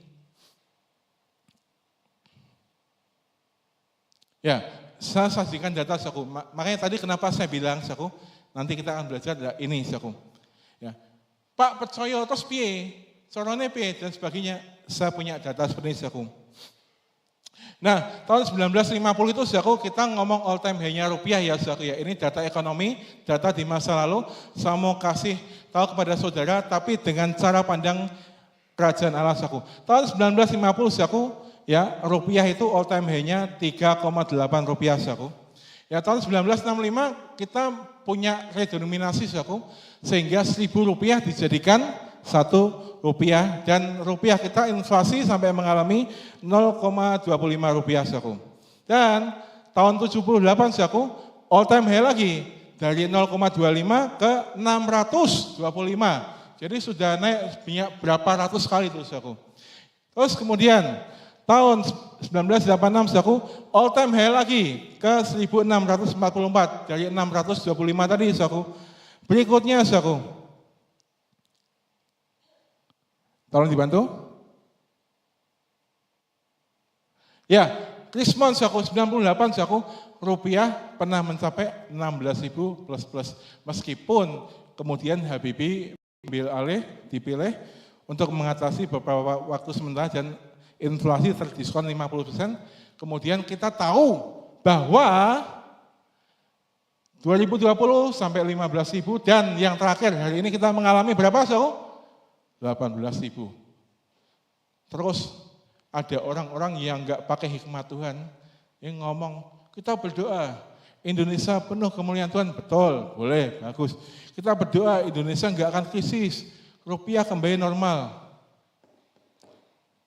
Speaker 1: Ya, saya sajikan data, saudaraku. Makanya tadi kenapa saya bilang, saudaraku, nanti kita akan belajar ini, saudaraku. Ya. Pak percaya terus piye? Carane piye dan sebagainya. Saya punya data seperti ini, saudaraku. Nah, tahun 1950 itu, saudaraku, kita ngomong all time high-nya rupiah ya, saudaraku ya. Ini data ekonomi, data di masa lalu. Saya mau kasih tahu kepada saudara, tapi dengan cara pandang kerajaan Allah, saudaraku. Tahun 1950, saudaraku, ya, rupiah itu all time high-nya 3,8 rupiah, saudaraku. Ya, tahun 1965 kita punya redenominasi, saudaraku, sehingga 1.000 rupiah dijadikan 1 rupiah, dan rupiah kita inflasi sampai mengalami 0,25 rupiah, saudaraku. Dan tahun 78, saudaraku, all time high lagi, dari 0,25 ke 625. Jadi sudah naik berapa ratus kali itu, saudaraku. Terus kemudian tahun 1986, saudaraku, all time high lagi ke 1644 dari 625 tadi, saudaraku. Berikutnya, saudaraku. Tolong dibantu. Ya, Krismon saku 98 saku rupiah pernah mencapai 16.000 plus. Meskipun kemudian Habibie dipilih untuk mengatasi beberapa waktu sementara dan inflasi terdiskon 50%. Kemudian kita tahu bahwa 2020 sampai 15.000 dan yang terakhir hari ini kita mengalami berapa saku? 18.000. Terus ada orang-orang yang enggak pakai hikmat Tuhan yang ngomong, kita berdoa Indonesia penuh kemuliaan Tuhan. Betul, boleh, bagus. Kita berdoa Indonesia enggak akan krisis, rupiah kembali normal.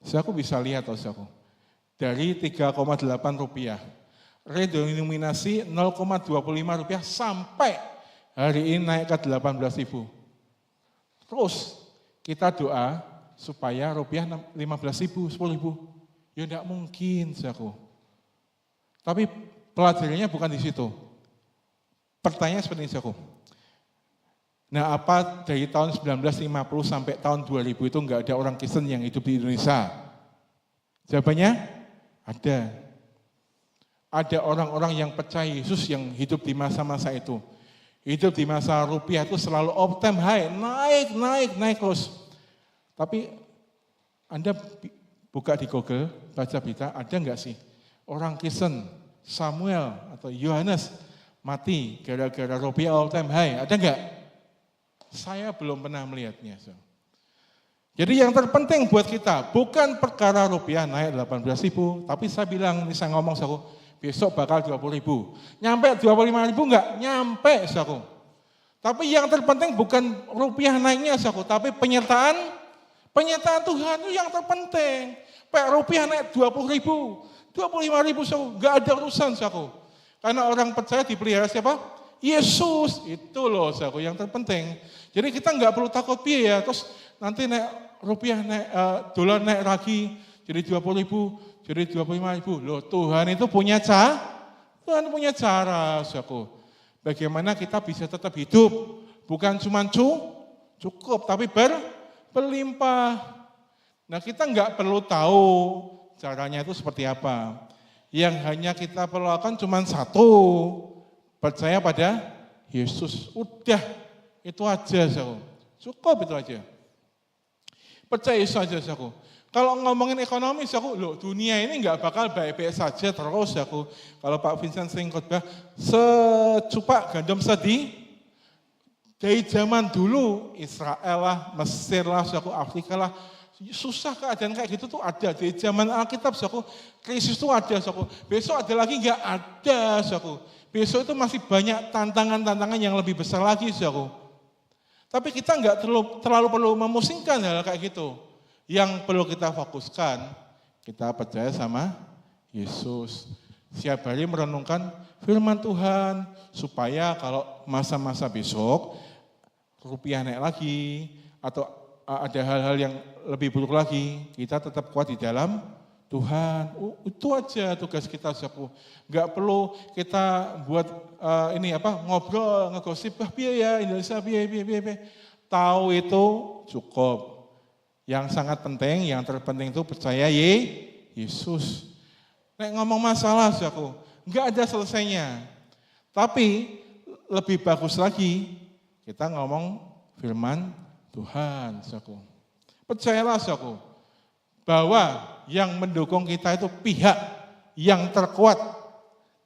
Speaker 1: Aku bisa lihat saudaraku, dari 3,8 rupiah, redenominasi 0,25 rupiah sampai hari ini naik ke 18.000. Terus kita doa supaya rupiah 15.000, 10.000. Ya enggak mungkin, saudaraku. Tapi pelajarannya bukan di situ. Pertanyaan seperti ini, saudaraku. Nah, apa dari tahun 1950 sampai tahun 2000 itu enggak ada orang Kristen yang hidup di Indonesia? Jawabannya ada. Ada orang-orang yang percaya Yesus yang hidup di masa-masa itu. Hidup di masa rupiah itu selalu all time high, naik terus. Tapi Anda buka di Google, baca berita, ada enggak sih orang Kristen, Samuel atau Yohanes mati gara-gara rupiah all time high, ada enggak? Saya belum pernah melihatnya. Jadi yang terpenting buat kita, bukan perkara rupiah naik 18.000, tapi saya bilang, ini saya ngomong, besok bakal 20.000. Nyampe 25.000 enggak? Nyampe, saku. Tapi yang terpenting bukan rupiah naiknya, saku, tapi penyertaan Tuhan itu yang terpenting. Pak rupiah naik 20.000, 25.000, saku, enggak ada urusan, saku. Karena orang percaya dipelihara siapa? Yesus. Itu loh, saku, yang terpenting. Jadi kita enggak perlu takut biaya, terus nanti naik rupiah naik, dolar naik lagi, jadi 20.000. Jadi 25.000, loh Tuhan itu punya cara, saudaraku. Bagaimana kita bisa tetap hidup, bukan cuma cukup, tapi berlimpah. Nah kita enggak perlu tahu caranya itu seperti apa. Yang hanya kita perlu lakukan cuma satu, percaya pada Yesus. Udah, itu aja, saudaraku. Cukup itu aja. Percaya Yesus aja, saudaraku. Kalau ngomongin ekonomi, loh dunia ini enggak bakal baik-baik saja terus, aku. Kalau Pak Vincent sering khotbah, secupak gandum sedih, dari zaman dulu, Israel lah, Mesir lah, Afrika lah, susah keadaan kayak gitu tuh ada. Dari zaman Alkitab, krisis tuh ada, besok ada lagi enggak ada, besok itu masih banyak tantangan-tantangan yang lebih besar lagi, Tapi kita enggak terlalu perlu memusingkan hal kayak gitu. Yang perlu kita fokuskan, kita percaya sama Yesus. Setiap hari merenungkan firman Tuhan, supaya kalau masa-masa besok, rupiah naik lagi, atau ada hal-hal yang lebih buruk lagi, kita tetap kuat di dalam Tuhan. Itu aja tugas kita, saudaraku. Enggak perlu kita buat ngobrol, ngegosip, biaya Indonesia, biaya. Tahu itu cukup. Yang sangat penting, yang terpenting itu percaya Yesus. Nek ngomong masalah, saudaraku, enggak ada selesainya. Tapi lebih bagus lagi, kita ngomong firman Tuhan, saudaraku. Percayalah, saudaraku, bahwa yang mendukung kita itu pihak yang terkuat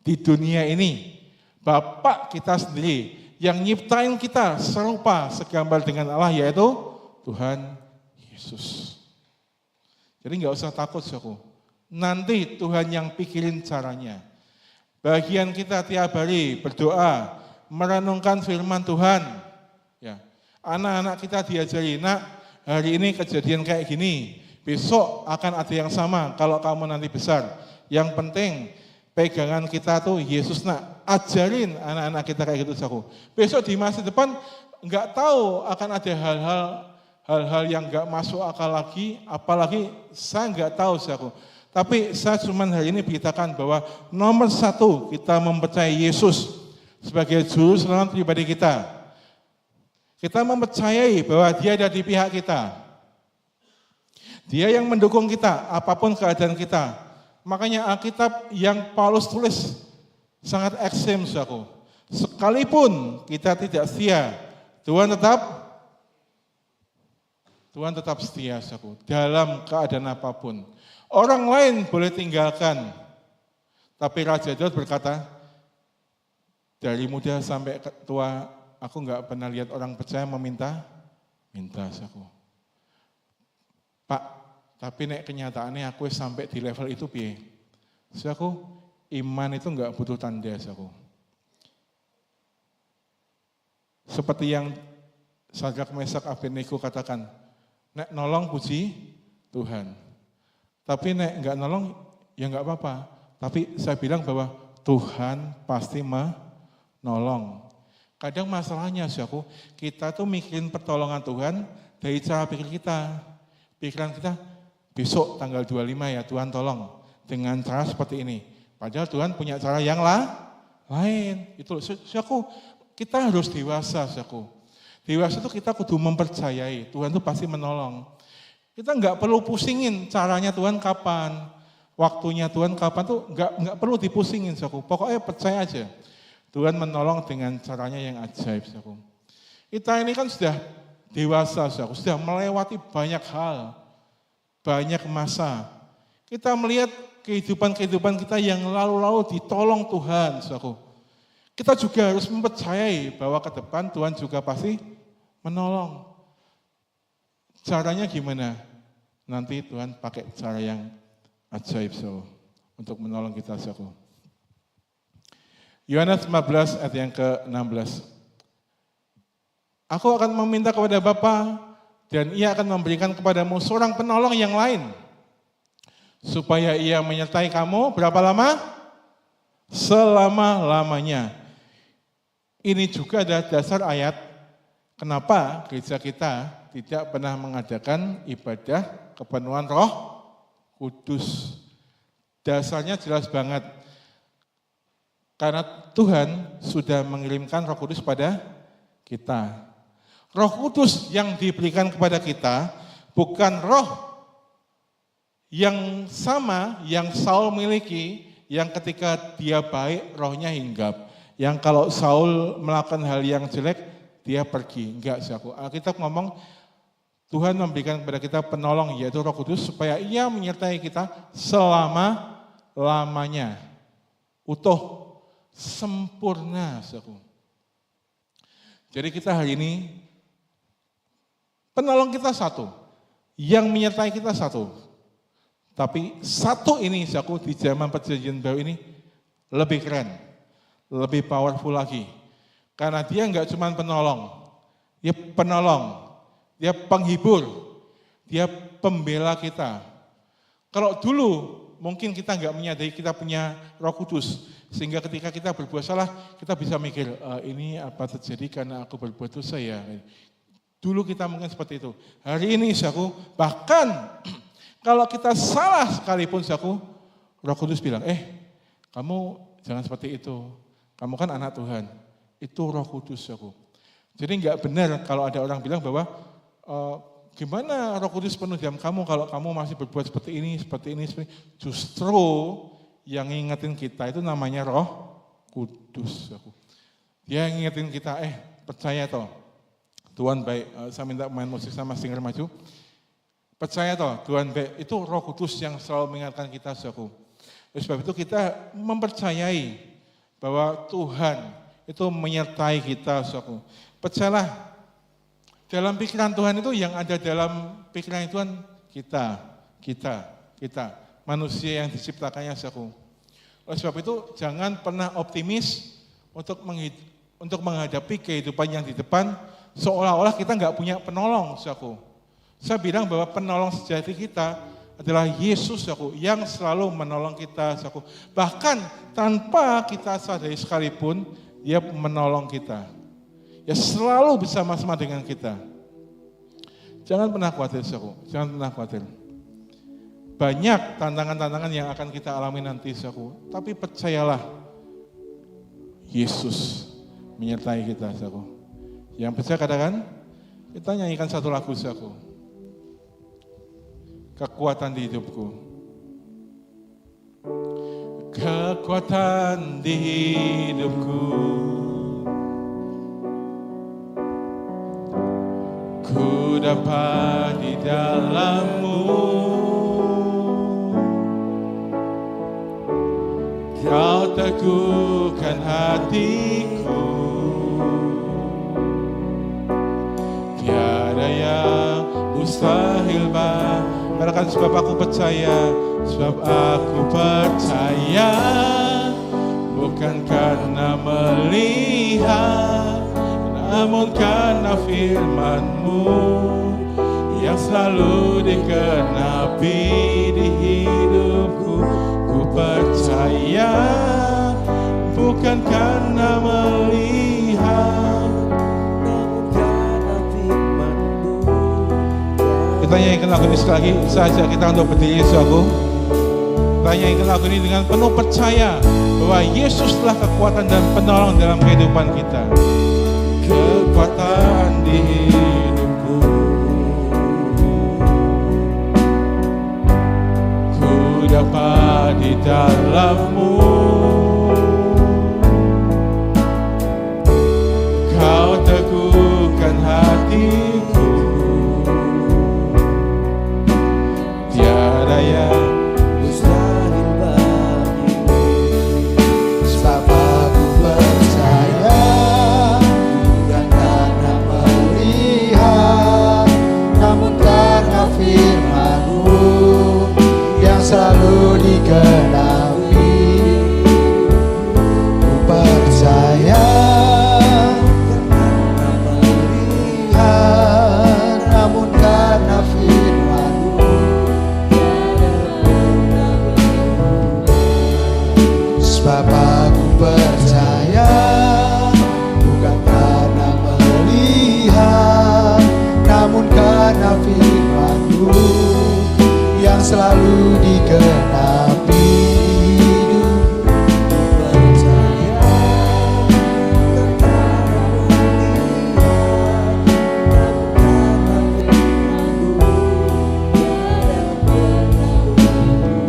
Speaker 1: di dunia ini. Bapak kita sendiri, yang nyiptain kita serupa segambar dengan Allah, yaitu Tuhan Yesus. Jadi enggak usah takut, saudaraku. Nanti Tuhan yang pikirin caranya. Bagian kita tiap hari berdoa, merenungkan firman Tuhan. Ya, anak-anak kita diajari, nak, hari ini kejadian kayak gini, besok akan ada yang sama kalau kamu nanti besar. Yang penting pegangan kita tuh Yesus, nak. Ajarin anak-anak kita kayak gitu, saudaraku. Besok di masa depan enggak tahu akan ada hal-hal yang enggak masuk akal lagi, apalagi saya enggak tahu, saudaraku. Tapi saya cuma hari ini beritakan bahwa nomor satu kita mempercayai Yesus sebagai juru selamat pribadi kita. Kita mempercayai bahwa dia ada di pihak kita. Dia yang mendukung kita, apapun keadaan kita. Makanya Alkitab yang Paulus tulis sangat ekstrem, saudaraku. Sekalipun kita tidak setia, Tuhan tetap setia, saudaraku, dalam keadaan apapun. Orang lain boleh tinggalkan, tapi Raja Daud berkata, dari muda sampai tua, aku enggak pernah lihat orang percaya minta, saudaraku. Pak, tapi nek kenyataannya aku sampai di level itu piye? Saudaraku, iman itu enggak butuh tanda, saudaraku. Seperti yang Sadrak, Mesak, Abednego katakan, nek nolong puji Tuhan. Tapi nek enggak nolong, ya enggak apa-apa. Tapi saya bilang bahwa Tuhan pasti menolong. Kadang masalahnya, saudaraku, kita tuh mikirin pertolongan Tuhan dari cara pikir kita. Pikiran kita, besok tanggal 25 ya Tuhan tolong. Dengan cara seperti ini. Padahal Tuhan punya cara yang lain. Itu, saudaraku, kita harus dewasa, saudaraku. Dewasa itu kita kudu mempercayai Tuhan itu pasti menolong. Kita enggak perlu pusingin caranya Tuhan kapan, waktunya Tuhan kapan tuh enggak perlu dipusingin, saudaraku. Pokoknya percaya aja. Tuhan menolong dengan caranya yang ajaib, saudaraku. Kita ini kan sudah dewasa, saudaraku, sudah melewati banyak hal, banyak masa. Kita melihat kehidupan kita yang lalu-lalu ditolong Tuhan, saudaraku. Kita juga harus mempercayai bahwa ke depan Tuhan juga pasti menolong. Caranya gimana? Nanti Tuhan pakai cara yang ajaib, untuk menolong kita, saudaraku. Yohanes 15 ayat yang ke-16. Aku akan meminta kepada Bapa dan Ia akan memberikan kepadamu seorang penolong yang lain, supaya Ia menyertai kamu berapa lama? Selama-lamanya. Ini juga adalah dasar ayat kenapa gereja kita tidak pernah mengadakan ibadah kepenuhan Roh Kudus. Dasarnya jelas banget. Karena Tuhan sudah mengirimkan Roh Kudus pada kita. Roh Kudus yang diberikan kepada kita bukan roh yang sama yang Saul miliki, yang ketika dia baik rohnya hinggap. Yang kalau Saul melakukan hal yang jelek, dia pergi. Enggak, saudaraku. Alkitab ngomong, Tuhan memberikan kepada kita penolong, yaitu Roh Kudus, supaya Ia menyertai kita selama-lamanya. Utuh, sempurna, saudaraku. Jadi kita hari ini, penolong kita satu, yang menyertai kita satu. Tapi satu ini, saudaraku, di zaman perjanjian baru ini, lebih keren. Lebih powerful lagi. Karena dia enggak cuma penolong, dia penolong, dia penghibur, dia pembela kita. Kalau dulu mungkin kita enggak menyadari kita punya Roh Kudus, sehingga ketika kita berbuat salah, kita bisa mikir, ini apa terjadi karena aku berbuat dosa ya. Dulu kita mungkin seperti itu. Hari ini, saudaraku, bahkan kalau kita salah sekalipun, saudaraku, Roh Kudus bilang, kamu jangan seperti itu. Kamu kan anak Tuhan, itu Roh Kudus, saudaraku. Jadi enggak benar kalau ada orang bilang bahwa gimana Roh Kudus penuh dalam kamu kalau kamu masih berbuat seperti ini. Justru yang ngingetin kita itu namanya Roh Kudus, saudaraku. Dia ngingetin kita, percaya toh, Tuhan baik. Saya minta pemain musik sama singer maju. Percaya toh, Tuhan baik. Itu Roh Kudus yang selalu mengingatkan kita, saudaraku. Oleh sebab itu kita mempercayai bahwa Tuhan itu menyertai kita, saudaraku. Percayalah, dalam pikiran Tuhan itu yang ada dalam pikiran Tuhan kita, manusia yang diciptakannya, saudaraku. Oleh sebab itu jangan pernah optimis untuk menghadapi kehidupan yang di depan seolah-olah kita nggak punya penolong, saudaraku. Saya bilang bahwa penolong sejati kita adalah Yesus, saudaraku, yang selalu menolong kita, saudaraku. Bahkan tanpa kita sadari sekalipun, Dia menolong kita. Ya selalu bersama-sama dengan kita. Jangan pernah khawatir, saudaraku. Jangan pernah khawatir. Banyak tantangan-tantangan yang akan kita alami nanti, saudaraku. Tapi percayalah, Yesus menyertai kita, saudaraku. Yang percaya katakan, kita nyanyikan satu lagu, saudaraku. Kekuatan di hidupku. kekuatan di hidupku. Ku dapat di dalam-Mu, Kau teguhkan hatiku. Tiada yang mustahil bahkan sebab aku percaya, bukan karena melihat, namun karena firman-Mu yang selalu digenapi di hidupku. Ku percaya bukan karena melihat, namun karena firman-Mu. Kita nyanyikan lagu ini sekali lagi, saja kita untuk berdiri Yesus. Kita nyanyikan lagu ini dengan penuh percaya bahwa Yesus telah kekuatan dan penolong dalam kehidupan kita. Kekuatan di hidupku, ku dapat di dalam-Mu. Kau teguhkan hatiku. Tiada yang mustahil bagimu. Sebab aku percaya bukan karena melihat, namun karena firman-Mu yang selalu digenapi. Ku percaya karena melihat, namun karena firman-Mu. Sebab aku percaya bukan karena melihat, namun karena firman-Mu yang selalu digenapi hidup. Percaya karena melihat, namun karena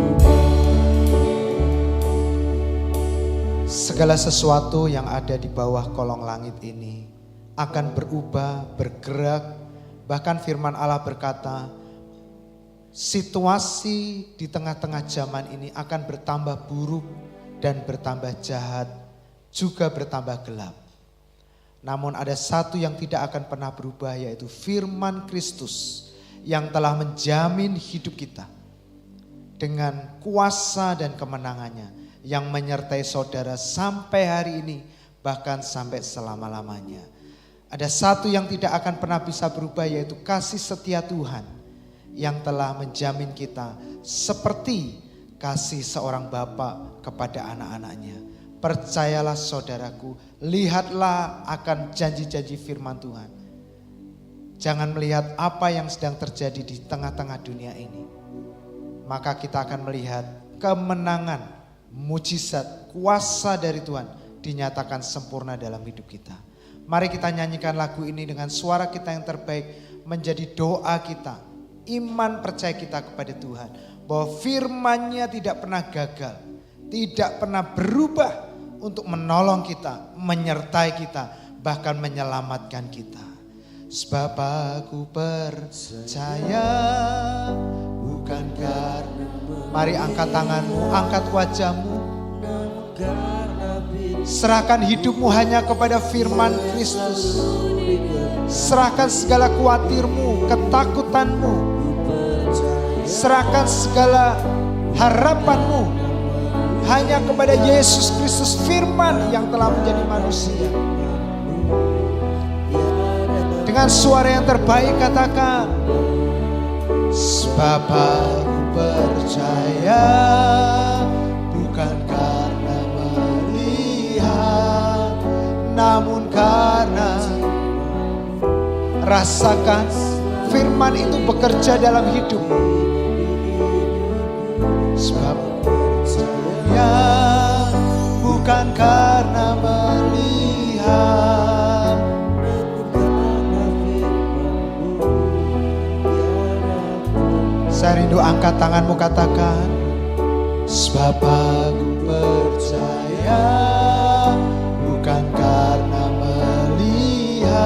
Speaker 1: segala sesuatu yang ada di bawah kolong langit ini akan berubah, bergerak. Bahkan firman Allah berkata, situasi di tengah-tengah zaman ini akan bertambah buruk dan bertambah jahat, juga bertambah gelap. Namun ada satu yang tidak akan pernah berubah, yaitu firman Kristus yang telah menjamin hidup kita dengan kuasa dan kemenangannya yang menyertai saudara sampai hari ini, bahkan sampai selama-lamanya. Ada satu yang tidak akan pernah bisa berubah, yaitu kasih setia Tuhan yang telah menjamin kita seperti kasih seorang bapa kepada anak-anaknya. Percayalah saudaraku, lihatlah akan janji-janji firman Tuhan. Jangan melihat apa yang sedang terjadi di tengah-tengah dunia ini. Maka kita akan melihat kemenangan, mujizat, kuasa dari Tuhan dinyatakan sempurna dalam hidup kita. Mari kita nyanyikan lagu ini dengan suara kita yang terbaik, menjadi doa kita, iman percaya kita kepada Tuhan, bahwa firman-Nya tidak pernah gagal, tidak pernah berubah untuk menolong kita, menyertai kita, bahkan menyelamatkan kita. Sebab aku percaya bukan karena, mari angkat tanganmu, angkat wajahmu, serahkan hidupmu hanya kepada firman Kristus. Serahkan segala khawatirmu, ketakutanmu, serahkan segala harapanmu hanya kepada Yesus Kristus, firman yang telah menjadi manusia. Dengan suara yang terbaik katakan, sebab aku percaya bukan karena melihat, namun karena, rasakan firman itu bekerja dalam hidupmu. Sebab percaya bukan karena melihat, saya rindu angkat tanganmu, katakan,
Speaker 2: Sebab aku percaya bukan karena melihat,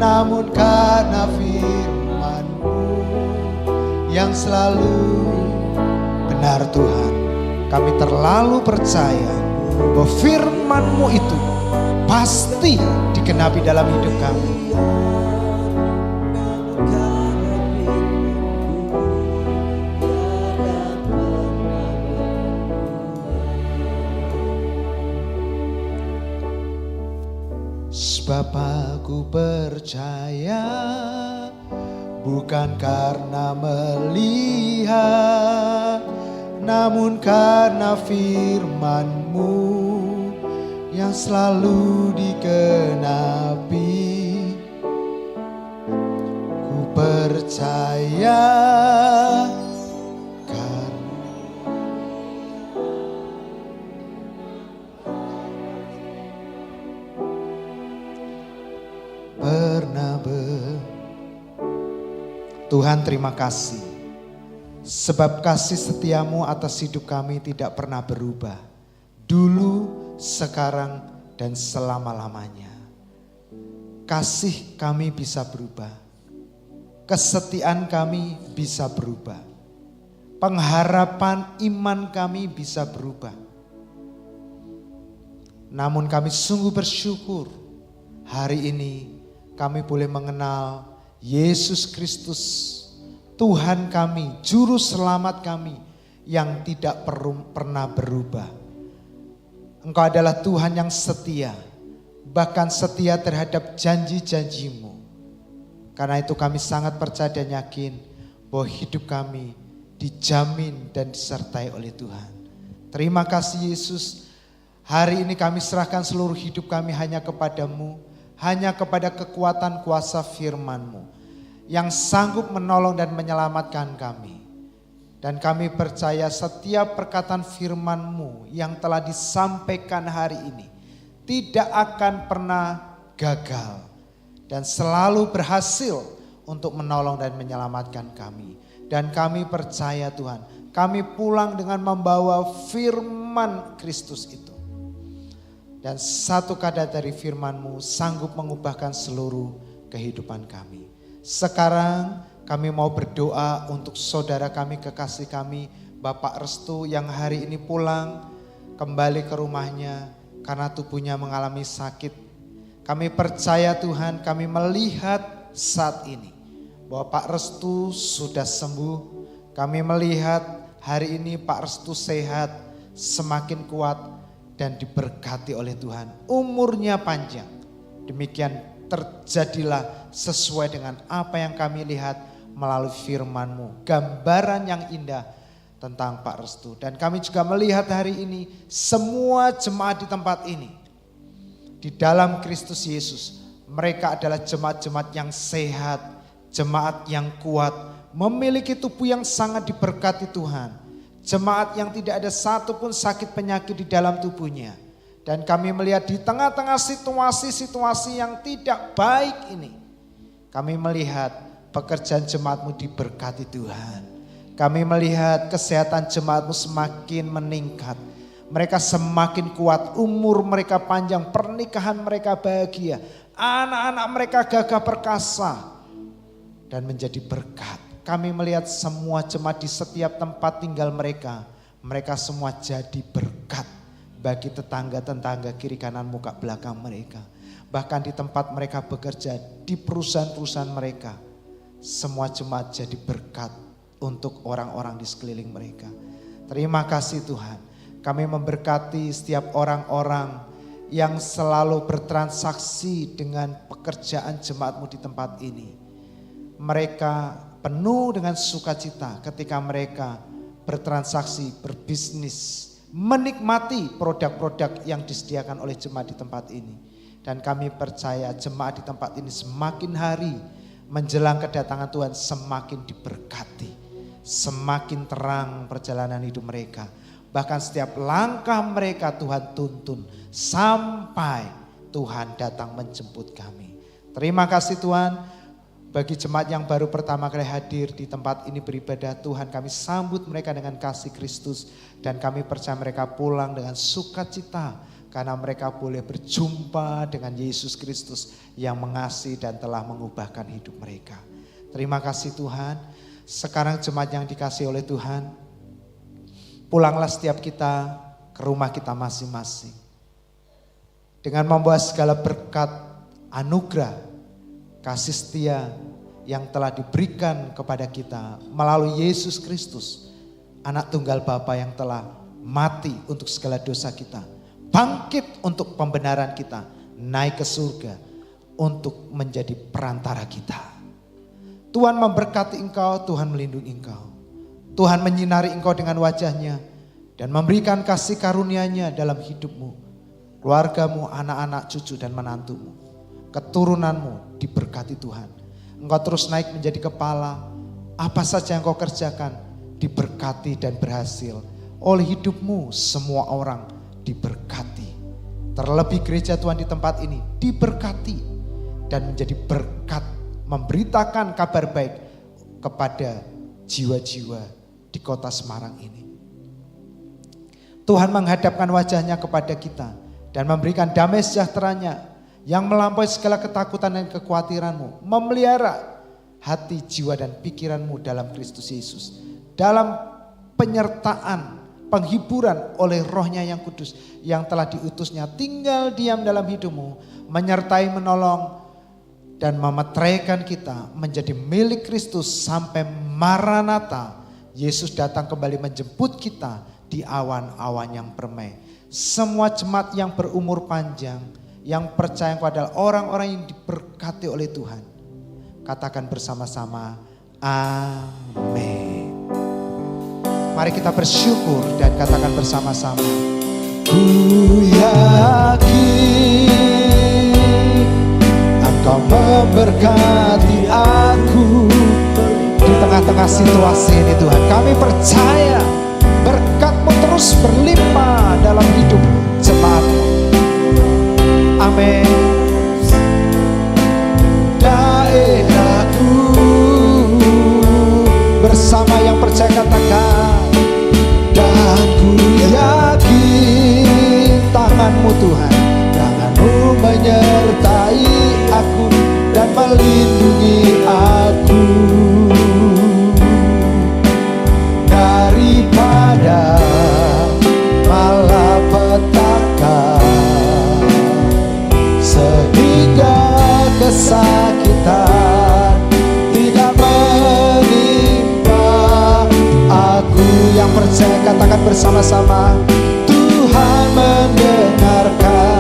Speaker 2: namun karena firman-Mu yang selalu benar Tuhan. Kami terlalu percaya bahwa firman-Mu itu pasti digenapi dalam hidup kami. Sebab aku percaya bukan karena melihat, namun karena firman-Mu yang selalu digenapi. Ku percaya Tuhan, terima kasih sebab kasih setiamu atas hidup kami tidak pernah berubah, dulu, sekarang, dan selama-lamanya. Kasih kami bisa berubah, kesetiaan kami bisa berubah, pengharapan iman kami bisa berubah. Namun kami sungguh bersyukur hari ini kami boleh mengenal Yesus Kristus, Tuhan kami, Juru Selamat kami yang tidak pernah berubah. Engkau adalah Tuhan yang setia, bahkan setia terhadap janji-janji-Mu. Karena itu kami sangat percaya dan yakin bahwa hidup kami dijamin dan disertai oleh Tuhan. Terima kasih Yesus, hari ini kami serahkan seluruh hidup kami hanya kepada-Mu, hanya kepada kekuatan kuasa firman-Mu yang sanggup menolong dan menyelamatkan kami. Dan kami percaya setiap perkataan firman-Mu yang telah disampaikan hari ini tidak akan pernah gagal dan selalu berhasil untuk menolong dan menyelamatkan kami. Dan kami percaya Tuhan, kami pulang dengan membawa firman Kristus itu. Dan satu kata dari firman-Mu sanggup mengubahkan seluruh kehidupan kami. Sekarang kami mau berdoa untuk saudara kami, kekasih kami, Bapak Restu yang hari ini pulang kembali ke rumahnya karena tubuhnya mengalami sakit. Kami percaya Tuhan, kami melihat saat ini bahwa Pak Restu sudah sembuh. Kami melihat hari ini Pak Restu sehat, semakin kuat, dan diberkati oleh Tuhan. Umurnya panjang. Demikian terjadilah sesuai dengan apa yang kami lihat melalui firman-Mu. Gambaran yang indah tentang Pak Restu. Dan kami juga melihat hari ini semua jemaat di tempat ini. Di dalam Kristus Yesus. Mereka adalah jemaat-jemaat yang sehat. Jemaat yang kuat. Memiliki tubuh yang sangat diberkati Tuhan. Jemaat yang tidak ada satupun sakit penyakit di dalam tubuhnya. Dan kami melihat di tengah-tengah situasi-situasi yang tidak baik ini. Kami melihat pekerjaan jemaat-Mu diberkati Tuhan. Kami melihat kesehatan jemaat-Mu semakin meningkat. Mereka semakin kuat, umur mereka panjang, pernikahan mereka bahagia. Anak-anak mereka gagah perkasa dan menjadi berkat. Kami melihat semua jemaat di setiap tempat tinggal mereka. Mereka semua jadi berkat bagi tetangga-tetangga kiri kanan muka belakang mereka. Bahkan di tempat mereka bekerja, di perusahaan-perusahaan mereka. Semua jemaat jadi berkat untuk orang-orang di sekeliling mereka. Terima kasih Tuhan. Kami memberkati setiap orang-orang yang selalu bertransaksi dengan pekerjaan jemaat-Mu di tempat ini. Mereka penuh dengan sukacita ketika mereka bertransaksi, berbisnis, menikmati produk-produk yang disediakan oleh jemaat di tempat ini. Dan kami percaya jemaat di tempat ini semakin hari menjelang kedatangan Tuhan semakin diberkati. Semakin terang perjalanan hidup mereka. Bahkan setiap langkah mereka Tuhan tuntun sampai Tuhan datang menjemput kami. Terima kasih Tuhan. Bagi jemaat yang baru pertama kali hadir di tempat ini beribadah, Tuhan kami sambut mereka dengan kasih Kristus. Dan kami percaya mereka pulang dengan sukacita karena mereka boleh berjumpa dengan Yesus Kristus yang mengasihi dan telah mengubahkan hidup mereka. Terima kasih Tuhan. Sekarang jemaat yang dikasihi oleh Tuhan, pulanglah setiap kita ke rumah kita masing-masing. Dengan membawa segala berkat, anugerah, kasih setia yang telah diberikan kepada kita melalui Yesus Kristus, anak tunggal Bapa yang telah mati untuk segala dosa kita, bangkit untuk pembenaran kita, naik ke surga untuk menjadi perantara kita. Tuhan memberkati engkau, Tuhan melindungi engkau. Tuhan menyinari engkau dengan wajahnya dan memberikan kasih karunia-Nya dalam hidupmu, keluargamu, anak-anak, cucu dan menantumu. Keturunanmu diberkati Tuhan. Engkau terus naik menjadi kepala. Apa saja yang kau kerjakan diberkati dan berhasil. Oleh hidupmu semua orang diberkati. Terlebih gereja Tuhan di tempat ini diberkati dan menjadi berkat, memberitakan kabar baik kepada jiwa-jiwa di kota Semarang ini. Tuhan menghadapkan wajahnya kepada kita dan memberikan damai sejahtera-Nya yang melampaui segala ketakutan dan kekhawatiranmu, memelihara hati, jiwa dan pikiranmu dalam Kristus Yesus. Dalam penyertaan, penghiburan oleh Roh-Nya yang kudus yang telah diutus-Nya tinggal diam dalam hidupmu, menyertai, menolong dan memeteraikan kita menjadi milik Kristus sampai Maranatha. Yesus datang kembali menjemput kita di awan-awan yang permai. Semua jemaat yang berumur panjang, yang percaya engkau adalah orang-orang yang diberkati oleh Tuhan, katakan bersama-sama, amin. Mari kita bersyukur dan katakan bersama-sama, ku yakin Engkau memberkati aku. Di tengah-tengah situasi ini Tuhan, kami percaya berkat-Mu terus berlimpah dalam hidup jemaat-Mu. Amin. Daerahku bersama yang percaya katakan, dan ku yakin tangan-Mu Tuhan, tangan-Mu menyertai aku dan melindungi aku daripada malapetaka sehingga kesakitan tidak menimpa aku. Yang percaya katakan bersama-sama, Tuhan mendengarkan